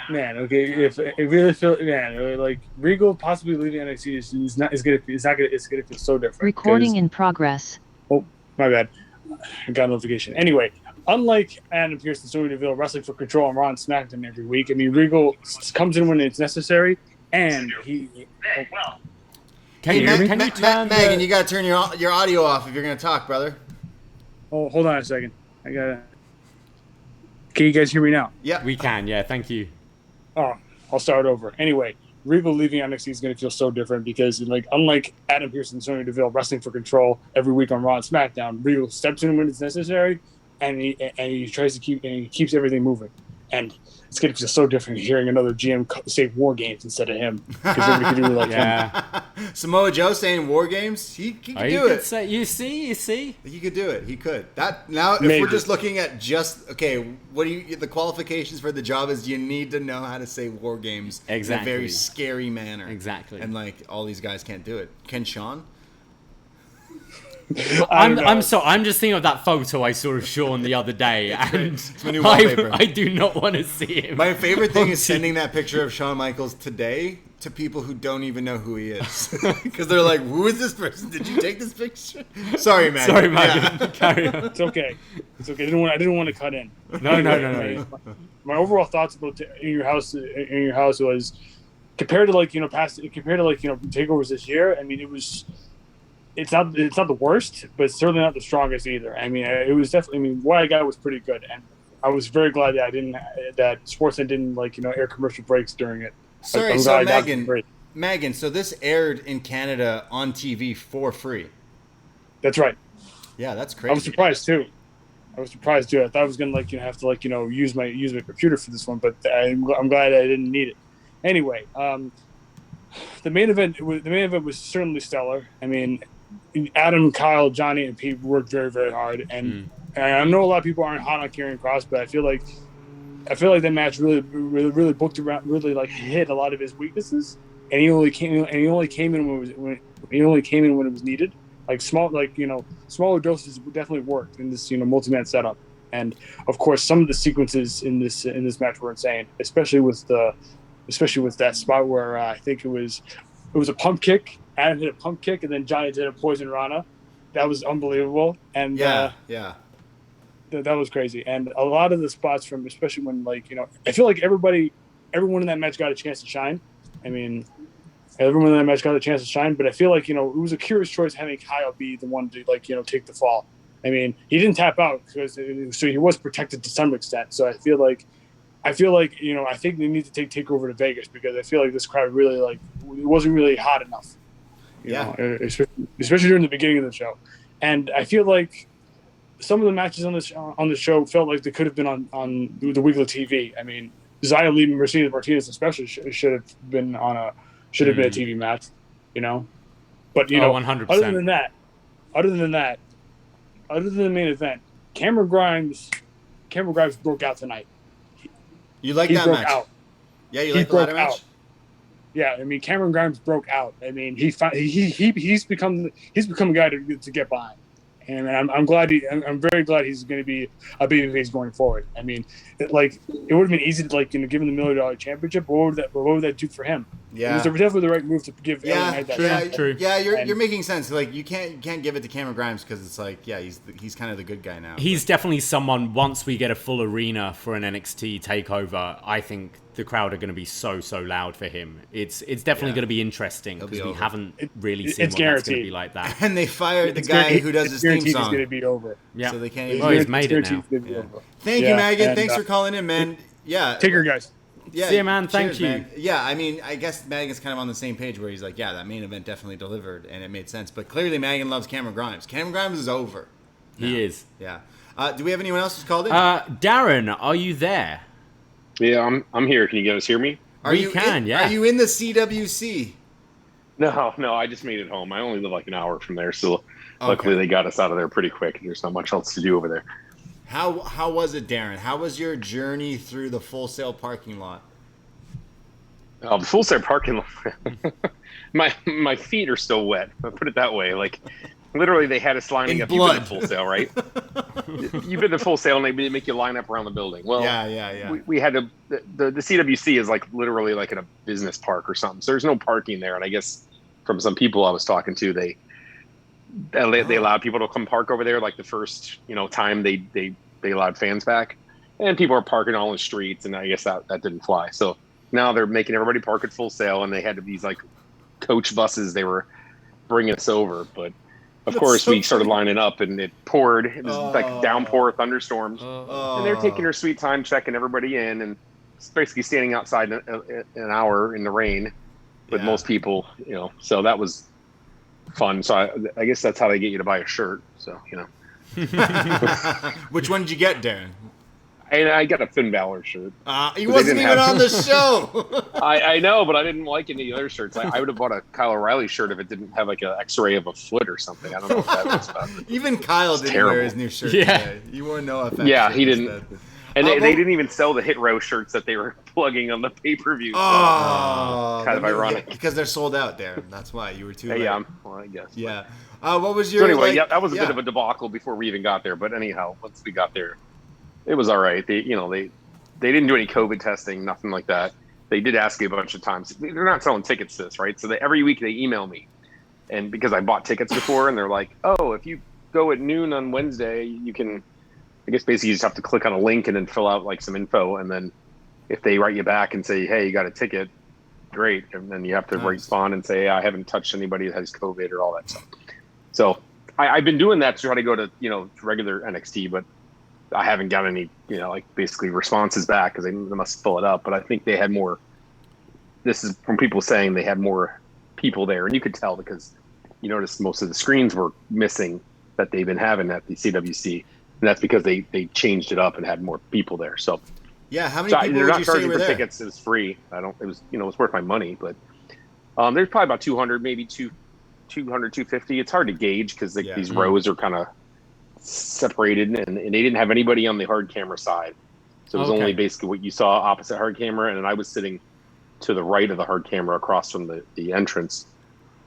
Man, okay. If really feel, man, like Regal possibly leaving NXT is gonna feel so different. Recording in progress. Oh, my bad. I got a notification. Anyway, unlike Adam Pearce and Sonya Deville wrestling for Control on Raw and SmackDown every week, I mean Regal comes in when it's necessary, and he. Can you turn Megan, you gotta turn your audio off if you're gonna talk, brother. Oh, hold on a second. I gotta. Can you guys hear me now? Yeah, We can, yeah. Thank you. Oh, I'll start over. Anyway, Regal leaving NXT is going to feel so different because, like, unlike Adam Pearce and Sonya Deville wrestling for Control every week on Raw and SmackDown, Regal steps in when it's necessary, and he tries to keeps everything moving. And it's going to feel so different hearing another GM say War Games instead of him. Because everybody can do it like him. Samoa Joe saying War Games, he could do it. You see. He could do it. He could. Now, if Maybe. we're just looking at the qualifications for the job is you need to know how to say War Games in a Exactly. very scary manner. Exactly. And like all these guys can't do it. Can Sean? I'm sorry. I'm just thinking of that photo I saw of Sean the other day, and my new wallpaper. I do not want to see him. My favorite thing is sending that picture of Shawn Michaels today to people who don't even know who he is. Because they're like, who is this person? Did you take this picture? Sorry, man. Sorry, Megan. Carry on. It's okay. It's okay. I didn't want to cut in. No. My overall thoughts about in your house was compared to takeovers this year. I mean, it's not the worst, but it's certainly not the strongest either. I mean, it was definitely. I mean, what I got was pretty good, and I was very glad that Sportsnet didn't air commercial breaks during it. Sorry, I'm so glad I got Megan, so this aired in Canada on TV for free. That's right. Yeah, that's crazy. I was surprised too. I thought I was gonna have to use my computer for this one, but I'm glad I didn't need it. Anyway, the main event was certainly stellar. I mean, Adam, Kyle, Johnny, and Pete worked very, very hard, and I know a lot of people aren't hot on Karrion Kross, but I feel like that match really booked around, really hit a lot of his weaknesses, and he only came in when it was needed. Smaller doses definitely worked in this multi-man setup, and of course some of the sequences in this match were insane, especially with that spot where I think it was a pump kick. Adam hit a pump kick, and then Johnny did a poison Rana. That was unbelievable, and yeah. That was crazy. And a lot of the spots especially when I feel like everyone in that match got a chance to shine. I mean, everyone in that match got a chance to shine, but I feel like it was a curious choice having Kyle be the one to take the fall. I mean, he didn't tap out so he was protected to some extent. So I think they need to take TakeOver to Vegas because I feel like this crowd really it wasn't really hot enough. You know, especially during the beginning of the show. And I feel like some of the matches on the show felt like they could have been on the weekly TV. I mean, Zaya leaving Mercedes Martinez especially should have been a TV match, But 100%. other than the main event, Cameron Grimes broke out tonight. You like He that broke match? out. Yeah, you He like the ladder broke match? out. Yeah, I mean, Cameron Grimes broke out. I mean, he's become a guy to get by, and I'm very glad he's going to be a babyface going forward. I mean, it would have been easy to give him the $1 million championship. But what would that do for him? It was definitely the right move to give LA Knight that. True. Yeah, you're making sense. Like you can't give it to Cameron Grimes because it's like, yeah, he's kind of the good guy now. He's definitely someone. Once we get a full arena for an NXT takeover, I think the crowd are going to be so loud for him. It's definitely going to be interesting because we haven't really seen what that's going to be like that. And they fired the guy who does his theme song. It's going to be over. Yeah, so they can't even. Oh, he's made it now. Yeah. Thank you, Megan. Thanks for calling in, man. Yeah, take care, guys. Yeah, see you, man. Thank cheers, you. Man. Yeah, I mean, I guess Megan's kind of on the same page where he's like, yeah, that main event definitely delivered, and it made sense. But clearly, Megan loves Cameron Grimes. Cameron Grimes is over. He is. Yeah. Do we have anyone else who's called in? Darren, are you there? Yeah, I'm here. Can you guys hear me? Yeah. Are you in the CWC? No, I just made it home. I only live like an hour from there, so luckily they got us out of there pretty quick. There's not much else to do over there. How was it, Darren? How was your journey through the Full Sail parking lot? The Full Sail parking lot. my feet are still wet. I'll put it that way. Like, literally, they had us lining up. You've been to Full Sail, right? You've been to Full Sail, and they make you line up around the building. Well, yeah. We had to. The CWC is like literally like in a business park or something. So there's no parking there, and I guess from some people I was talking to, they allowed people to come park over there like the first time they allowed fans back, and people are parking all in the streets, and I guess that didn't fly. So now they're making everybody park at Full Sail, and they had these like coach buses they were bringing us over. But of course we started lining up, and it poured. It was like downpour, thunderstorms, and they're taking their sweet time checking everybody in, and basically standing outside an hour in the rain with most people. So that was fun. So I guess that's how they get you to buy a shirt. So Which one did you get, Darren? I got a Finn Balor shirt. He wasn't even on the show. I know, but I didn't like any other shirts. I would have bought a Kyle O'Reilly shirt if it didn't have like an X-ray of a foot or something. I don't know what that was about. Even Kyle didn't wear his new shirt today. You wore no effect. Yeah, he didn't. And they didn't even sell the Hit Row shirts that they were plugging on the pay-per-view. Kind of ironic. Yeah, because they're sold out, Darren. That's why you were too late. Yeah, well, I guess. Yeah. What was your... So anyway, that was a bit of a debacle before we even got there. But anyhow, once we got there, it was all right. They didn't do any COVID testing, nothing like that. They did ask me a bunch of times. They're not selling tickets to this, right? So every week they email me. And because I bought tickets before, and they're like, oh, if you go at noon on Wednesday, you can... I guess basically you just have to click on a link and then fill out like some info, and then if they write you back and say, hey, you got a ticket, great, and then you have to respond and say, hey, I haven't touched anybody that has COVID or all that stuff. So I've been doing that to try to go to regular NXT, but I haven't got any like basically responses back because they must fill it up. But I think they had more. This is from people saying they had more people there, and you could tell because you notice most of the screens were missing that they've been having at the CWC. And that's because they changed it up and had more people there. So yeah, how many people they're would not you say charging were for there? tickets. It was free. It was it was worth my money. But there's probably about 200, maybe 200, 250. It's hard to gauge because these rows are kind of separated, and they didn't have anybody on the hard camera side. So it was only basically what you saw opposite hard camera, and then I was sitting to the right of the hard camera across from the entrance,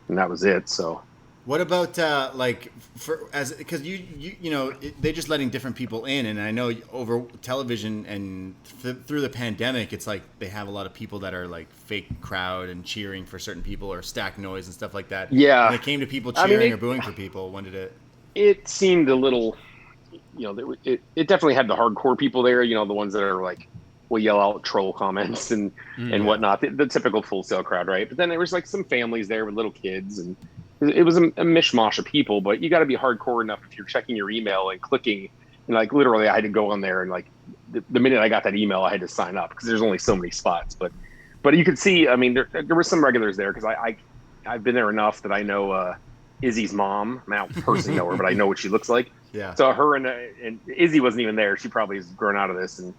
and that was it. So. What about because they're just letting different people in, and I know over television and through the pandemic, it's like they have a lot of people that are like fake crowd and cheering for certain people or stack noise and stuff like that. Yeah, when it came to people cheering or booing for people, when did it? It seemed a little, it definitely had the hardcore people there. The ones that are like will yell out troll comments and whatnot. The typical Full Sail crowd, right? But then there was like some families there with little kids and. It was a mishmash of people, but you got to be hardcore enough if you're checking your email and clicking. And like literally, I had to go on there and like the minute I got that email, I had to sign up because there's only so many spots. But you could see, I mean, there were some regulars there because I've been there enough that I know Izzy's mom. I don't personally know her, but I know what she looks like. Yeah. So her and Izzy wasn't even there. She probably has grown out of this and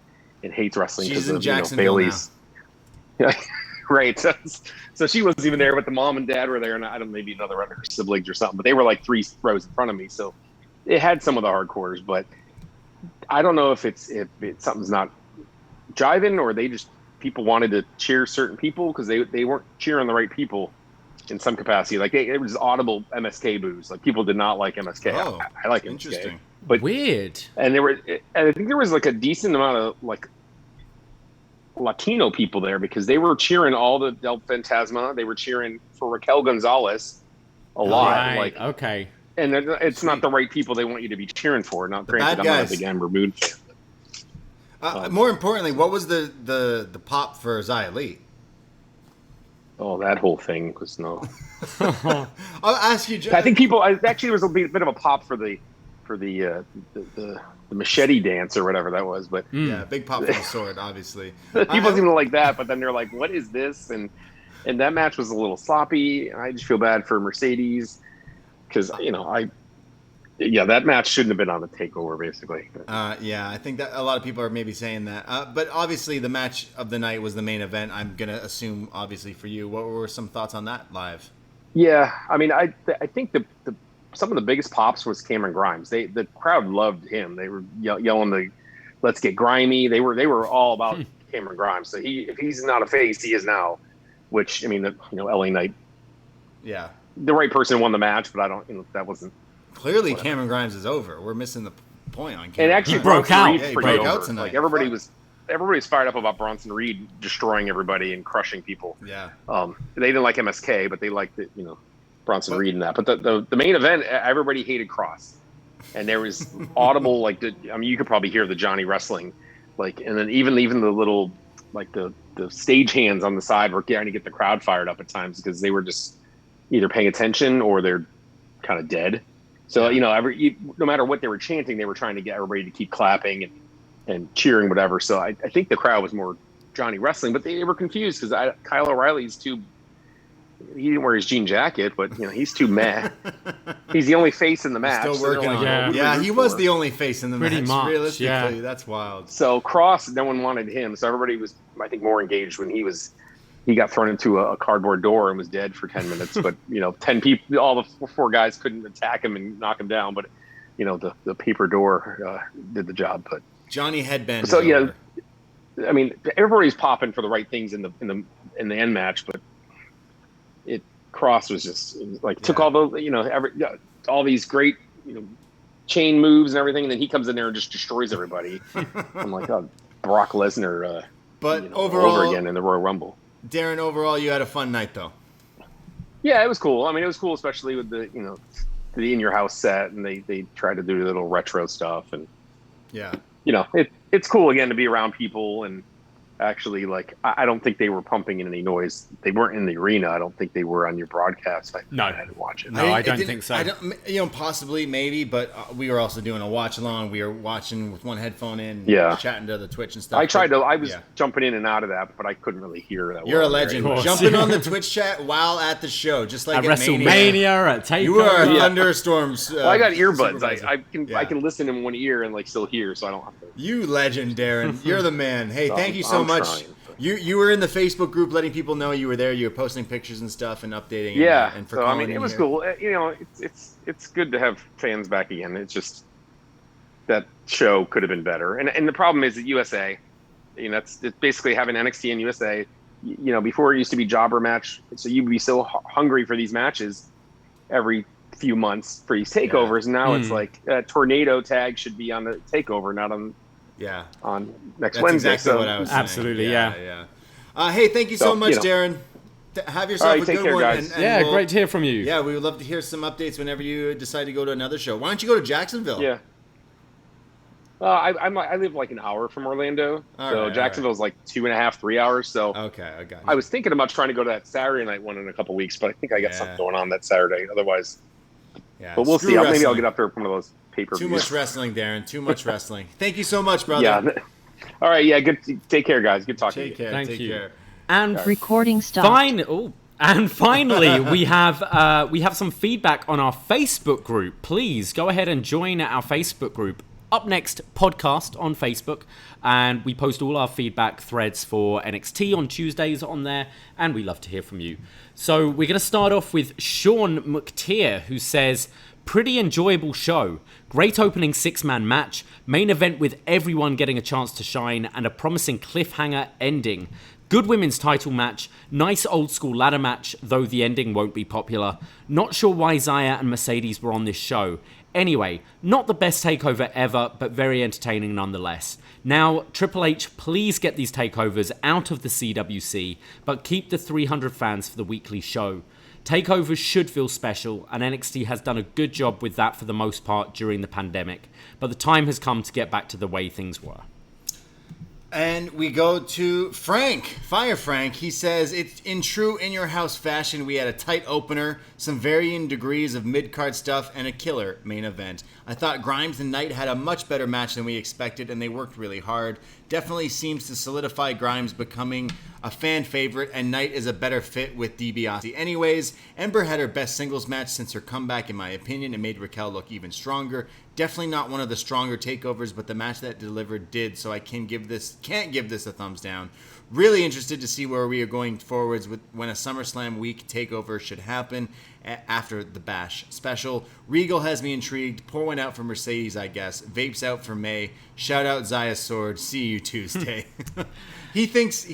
hates wrestling because of Bailey's. Yeah. Right. So she wasn't even there, but the mom and dad were there, and I don't know, maybe another one of her siblings or something, but they were like 3 rows in front of me. So it had some of the hardcores, but I don't know if something's not jiving or people wanted to cheer certain people because they weren't cheering the right people in some capacity. Like it was audible MSK boos. Like people did not like MSK. Oh, I like interesting. MSK, but weird. And I think there was like a decent amount of like Latino people there because they were cheering all the Del Fantasma. They were cheering for Raquel Gonzalez a lot. Right. Like, Okay. and it's not the right people they want you to be cheering for. Not granted, I'm not a big Amber Moon fan. More importantly, what was the pop for Xia Li? Oh, that whole thing was no. I'll ask you. I think people actually there was a bit of a pop for the machete dance or whatever that was, but yeah, big pop for the sword, obviously. People seem to like that, but then they're like, "What is this?" And that match was a little sloppy. And I just feel bad for Mercedes because that match shouldn't have been on the takeover, basically. Yeah, I think that a lot of people are maybe saying that. But obviously, the match of the night was the main event. I'm gonna assume, obviously, for you. What were some thoughts on that live? Yeah, I mean, I think some of the biggest pops was Cameron Grimes. The crowd loved him. They were yelling "Let's get grimy." They were all about Cameron Grimes. So if he's not a face, he is now. Which I mean, LA Knight. Yeah, the right person won the match, but I don't. That wasn't. Clearly, Cameron Grimes is over. We're missing the point on Cameron. And actually, he broke out. He broke out tonight. Like everybody was fired up about Bronson Reed destroying everybody and crushing people. Yeah. They didn't like MSK, but they liked it. Bronson Reed and that. But the main event, everybody hated Cross, and there was audible you could probably hear the Johnny wrestling, and then even the little the stage hands on the side were trying to get the crowd fired up at times because they were just either paying attention or they're kind of dead. So, no matter what they were chanting, they were trying to get everybody to keep clapping and cheering, whatever. So I think the crowd was more Johnny wrestling, but they were confused because Kyle O'Reilly's he didn't wear his jean jacket, but he's too meh. He's the only face in the match. Still working on it. Yeah, he was the only face in the match. Much, realistically, that's wild. So Cross, no one wanted him. So everybody was, I think, more engaged when he got thrown into a cardboard door and was dead for 10 minutes. But 10 people, all the 4 guys couldn't attack him and knock him down. But the paper door did the job. But Johnny headband. So I mean, everybody's popping for the right things in the end match, but Cross was just took all the all these great chain moves and everything, and then he comes in there and just destroys everybody. I'm like, oh, Brock Lesnar, but overall, over again in the Royal Rumble. Darren, overall, you had a fun night though. Yeah, it was cool. I mean, it was cool, especially with the the in your house set, and they tried to do a little retro stuff, and it's cool again to be around people and. Actually, I don't think they were pumping in any noise. They weren't in the arena. I don't think they were on your broadcast. I had to watch it. No, I don't think so. Possibly, maybe, but we were also doing a watch along. We were watching with one headphone in, chatting to the Twitch and stuff. I was jumping in and out of that, but I couldn't really hear that. You're a legend. Jumping on the Twitch chat while at the show, just like at WrestleMania, at TakeOver. You are thunderstorms. Well, I got earbuds. I can listen in one ear and still hear, so I don't have to. You legend, Darren. You're the man. Hey, thank you so much. Trying. You were in the Facebook group letting people know you were there. You were posting pictures and stuff and updating. Yeah. And so I mean, it was cool. It's good to have fans back again. It's just that show could have been better. And the problem is that USA, it's basically having NXT and USA. Before it used to be jobber match, so you'd be so hungry for these matches every few months for these takeovers. And now it's like a tornado tag should be on the takeover, not on. Yeah, on next Wednesday. Exactly what I was saying. Absolutely, yeah. Hey, thank you so much, Darren. Have yourself a good one. Guys. And great to hear from you. Yeah, we would love to hear some updates whenever you decide to go to another show. Why don't you go to Jacksonville? Yeah. I live an hour from Orlando, so Jacksonville's 2.5, 3 hours. So okay, I got you. I was thinking about trying to go to that Saturday night one in a couple weeks, but I think I got something going on that Saturday. Otherwise, but we'll see. Maybe I'll get up there for one of those pay-per-views. Too much wrestling, Darren. Too much wrestling. Thank you so much, brother. Yeah. All right. Yeah. Good. Take care, guys. Good talking to you. Thank you. Care. And recording stopped. And finally, we have some feedback on our Facebook group. Please go ahead and join our Facebook group, upNXT Podcast on Facebook, and we post all our feedback threads for NXT on Tuesdays on there, and we love to hear from you. So we're going to start off with Sean McTeer, who says, pretty enjoyable show. Great opening 6-man match. Main event with everyone getting a chance to shine and a promising cliffhanger ending. Good women's title match. Nice old school ladder match, though the ending won't be popular. Not sure why Xia and Mercedes were on this show. Anyway, not the best takeover ever, but very entertaining nonetheless. Now, Triple H, please get these takeovers out of the CWC, but keep the 300 fans for the weekly show. Takeovers should feel special, and NXT has done a good job with that for the most part during the pandemic, but the time has come to get back to the way things were. And we go to Frank, Fire Frank. He says, it's in true In Your House fashion, we had a tight opener, some varying degrees of mid-card stuff, and a killer main event. I thought Grimes and Knight had a much better match than we expected, and they worked really hard. Definitely seems to solidify Grimes becoming a fan favorite, and Knight is a better fit with DiBiase. Anyways, Ember had her best singles match since her comeback, in my opinion. It made Raquel look even stronger. Definitely not one of the stronger takeovers, but the match that delivered did, so I can't give this a thumbs down. Really interested to see where we are going forwards with when a SummerSlam week takeover should happen after the Bash special. Regal has me intrigued. Pour one out for Mercedes, I guess. Vapes out for May. Shout out Zaya Sword. See you Tuesday. He thinks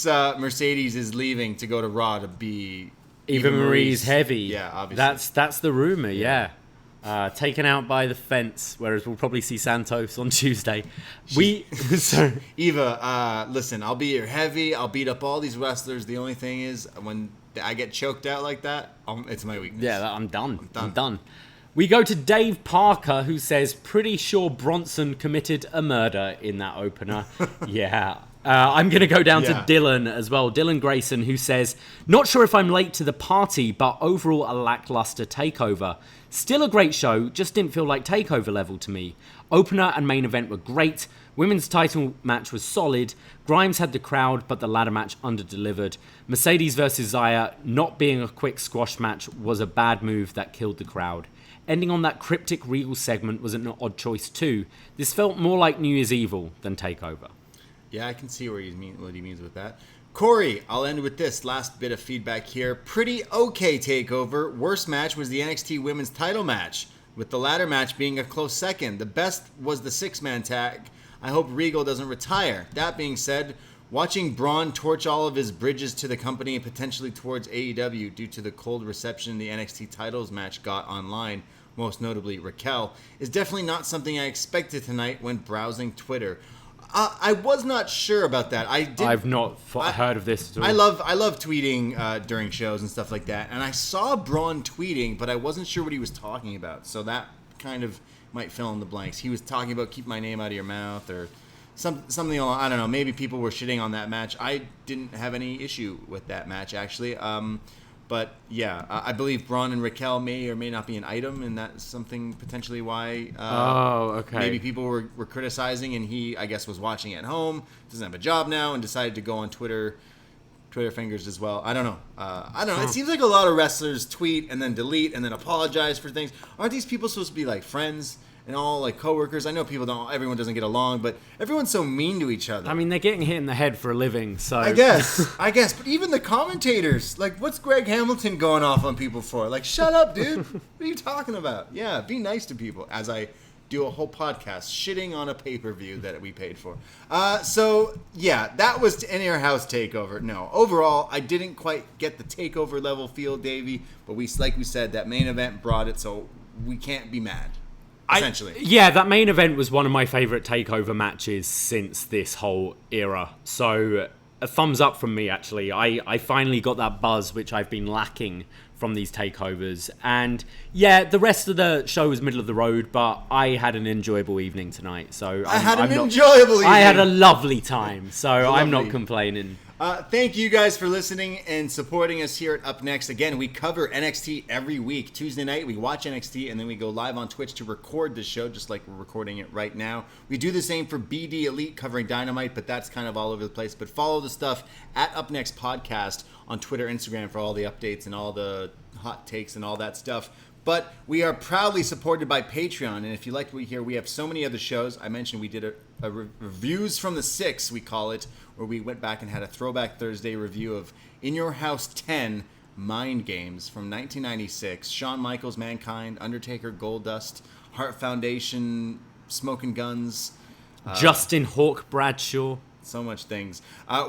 Mercedes is leaving to go to Raw to be Eva Marie's heavy. Yeah, obviously. That's the rumor. Yeah. Taken out by the fence, whereas we'll probably see Santos on Tuesday. Eva, listen, I'll be your heavy. I'll beat up all these wrestlers. The only thing is, when I get choked out like that, it's my weakness. Yeah, I'm done. We go to Dave Parker, who says, pretty sure Bronson committed a murder in that opener. Yeah. I'm going to go down to Dylan as well. Dylan Grayson, who says, not sure if I'm late to the party, but overall a lackluster takeover. Still a great show, just didn't feel like takeover level to me. Opener and main event were great. Women's title match was solid. Grimes had the crowd, but the ladder match under-delivered. Mercedes versus Zaya not being a quick squash match was a bad move that killed the crowd. Ending on that cryptic Regal segment was an odd choice too. This felt more like New Year's Evil than takeover. Yeah, I can see what he means with that. Corey, I'll end with this last bit of feedback here. Pretty okay takeover. Worst match was the NXT Women's title match, with the ladder match being a close second. The best was the 6-man tag. I hope Regal doesn't retire. That being said, watching Braun torch all of his bridges to the company and potentially towards AEW due to the cold reception the NXT titles match got online, most notably Raquel, is definitely not something I expected tonight when browsing Twitter. I was not sure about that. I've not heard of this at all. I love tweeting during shows and stuff like that. And I saw Braun tweeting, but I wasn't sure what he was talking about. So that kind of might fill in the blanks. He was talking about keep my name out of your mouth or something along. I don't know. Maybe people were shitting on that match. I didn't have any issue with that match actually. But yeah, I believe Braun and Raquel may or may not be an item, and that's something potentially why maybe people were criticizing, and he, I guess, was watching at home, doesn't have a job now, and decided to go on Twitter fingers as well. I don't know. It seems like a lot of wrestlers tweet and then delete and then apologize for things. Aren't these people supposed to be like friends and all like coworkers? I know everyone doesn't get along, but everyone's so mean to each other. I mean, they're getting hit in the head for a living, so I guess. But even the commentators, like, what's Greg Hamilton going off on people for? Like, shut up, dude. What are you talking about? Yeah, be nice to people. As I do a whole podcast shitting on a pay-per-view that we paid for. So yeah, that was In Your House takeover. No, overall, I didn't quite get the takeover level feel, Davey. But like we said, that main event brought it, so we can't be mad. Essentially. That main event was one of my favorite takeover matches since this whole era. So a thumbs up from me, actually. I finally got that buzz which I've been lacking from these takeovers. And yeah, the rest of the show was middle of the road, but I had an enjoyable evening tonight. So I had a lovely time. So I'm not complaining. Thank you guys for listening and supporting us here at upNXT. Again, we cover NXT every week. Tuesday night, we watch NXT, and then we go live on Twitch to record the show, just like we're recording it right now. We do the same for BD Elite, covering Dynamite, but that's kind of all over the place. But follow the stuff at upNXT Podcast on Twitter, Instagram for all the updates and all the hot takes and all that stuff. But we are proudly supported by Patreon, and if you like what we hear, we have so many other shows. I mentioned we did a Reviews from the 6, we call it, where we went back and had a Throwback Thursday review of In Your House 10 Mind Games from 1996. Shawn Michaels, Mankind, Undertaker, Goldust, Heart Foundation, Smoking Guns. Justin Hawk Bradshaw. So much things.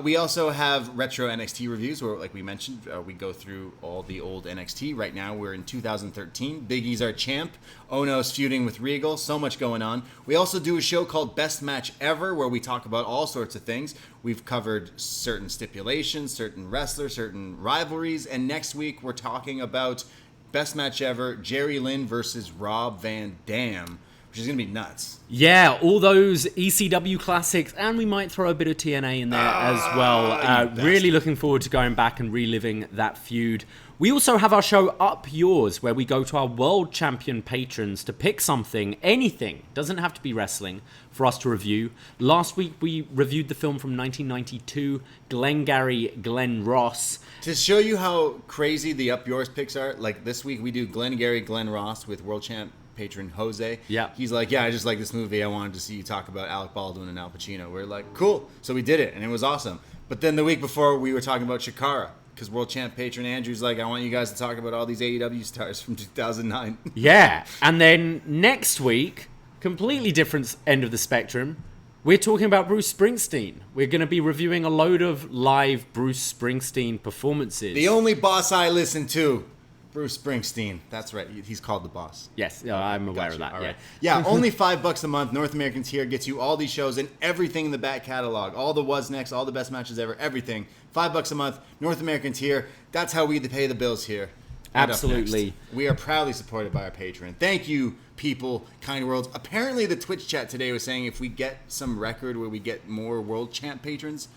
We also have retro NXT reviews where, like we mentioned, we go through all the old NXT. Right now, we're in 2013. Big E's our champ. Ono's feuding with Regal. So much going on. We also do a show called Best Match Ever where we talk about all sorts of things. We've covered certain stipulations, certain wrestlers, certain rivalries. And next week, we're talking about Best Match Ever, Jerry Lynn versus Rob Van Dam, which is going to be nuts. Yeah, all those ECW classics, and we might throw a bit of TNA in there as well. Really looking forward to going back and reliving that feud. We also have our show Up Yours, where we go to our world champion patrons to pick something, anything, doesn't have to be wrestling, for us to review. Last week we reviewed the film from 1992, Glengarry Glen Ross. To show you how crazy the Up Yours picks are, like this week we do Glengarry Glen Ross with world champ patron Jose. Yeah. He's like, yeah, I just like this movie. I wanted to see you talk about Alec Baldwin and Al Pacino. We're like, cool. So we did it, and it was awesome. But then the week before, we were talking about Shakara, because world champ patron Andrew's like, I want you guys to talk about all these AEW stars from 2009. Yeah. And then next week, completely different end of the spectrum, we're talking about Bruce Springsteen. We're going to be reviewing a load of live Bruce Springsteen performances. The only boss I listen to, Bruce Springsteen. That's right. He's called the boss. Yes, I'm aware of that. All Yeah. right. Yeah, only $5 a month. North American Tier gets you all these shows and everything in the back catalog. All the What's Next, all the best matches ever, everything. $5 a month. North American Tier. That's how we pay the bills here. Absolutely. We are proudly supported by our Patreon. Thank you, people, kind worlds. Apparently, the Twitch chat today was saying if we get some record where we get more world champ patrons,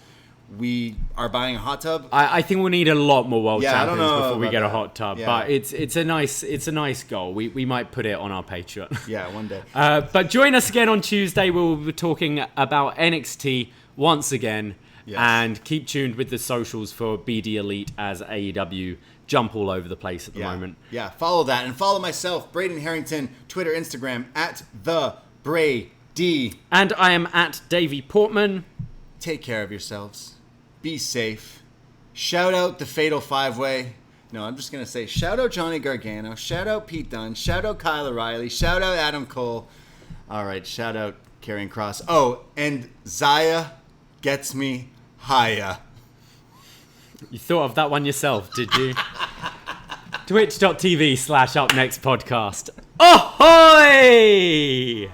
we are buying a hot tub. I think we'll need a lot more world champions before we get a that. hot tub. Yeah. But it's a nice goal. We might put it on our Patreon. Yeah, one day. But join us again on Tuesday. We'll be talking about NXT once again. Yes. And keep tuned with the socials for BD Elite as AEW jump all over the place at the moment. Yeah, follow that. And follow myself, Braden Harrington, Twitter, Instagram, @TheBrady. And I am at Davey Portman. Take care of yourselves. Be safe. Shout out the Fatal 5-Way. No, I'm just going to say shout out Johnny Gargano. Shout out Pete Dunne. Shout out Kyle O'Reilly. Shout out Adam Cole. All right, shout out Karrion Kross. Oh, and Zaya gets me higher. You thought of that one yourself, did you? Twitch.tv/upnextpodcast. Ahoy!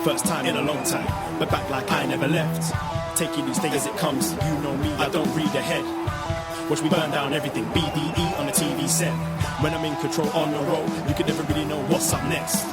First time in a long time, but back like I never left. Taking each day as it comes, you know me, I don't read ahead. Watch me burn down everything, BDE on the TV set. When I'm in control on the road, you can never really know what's up next.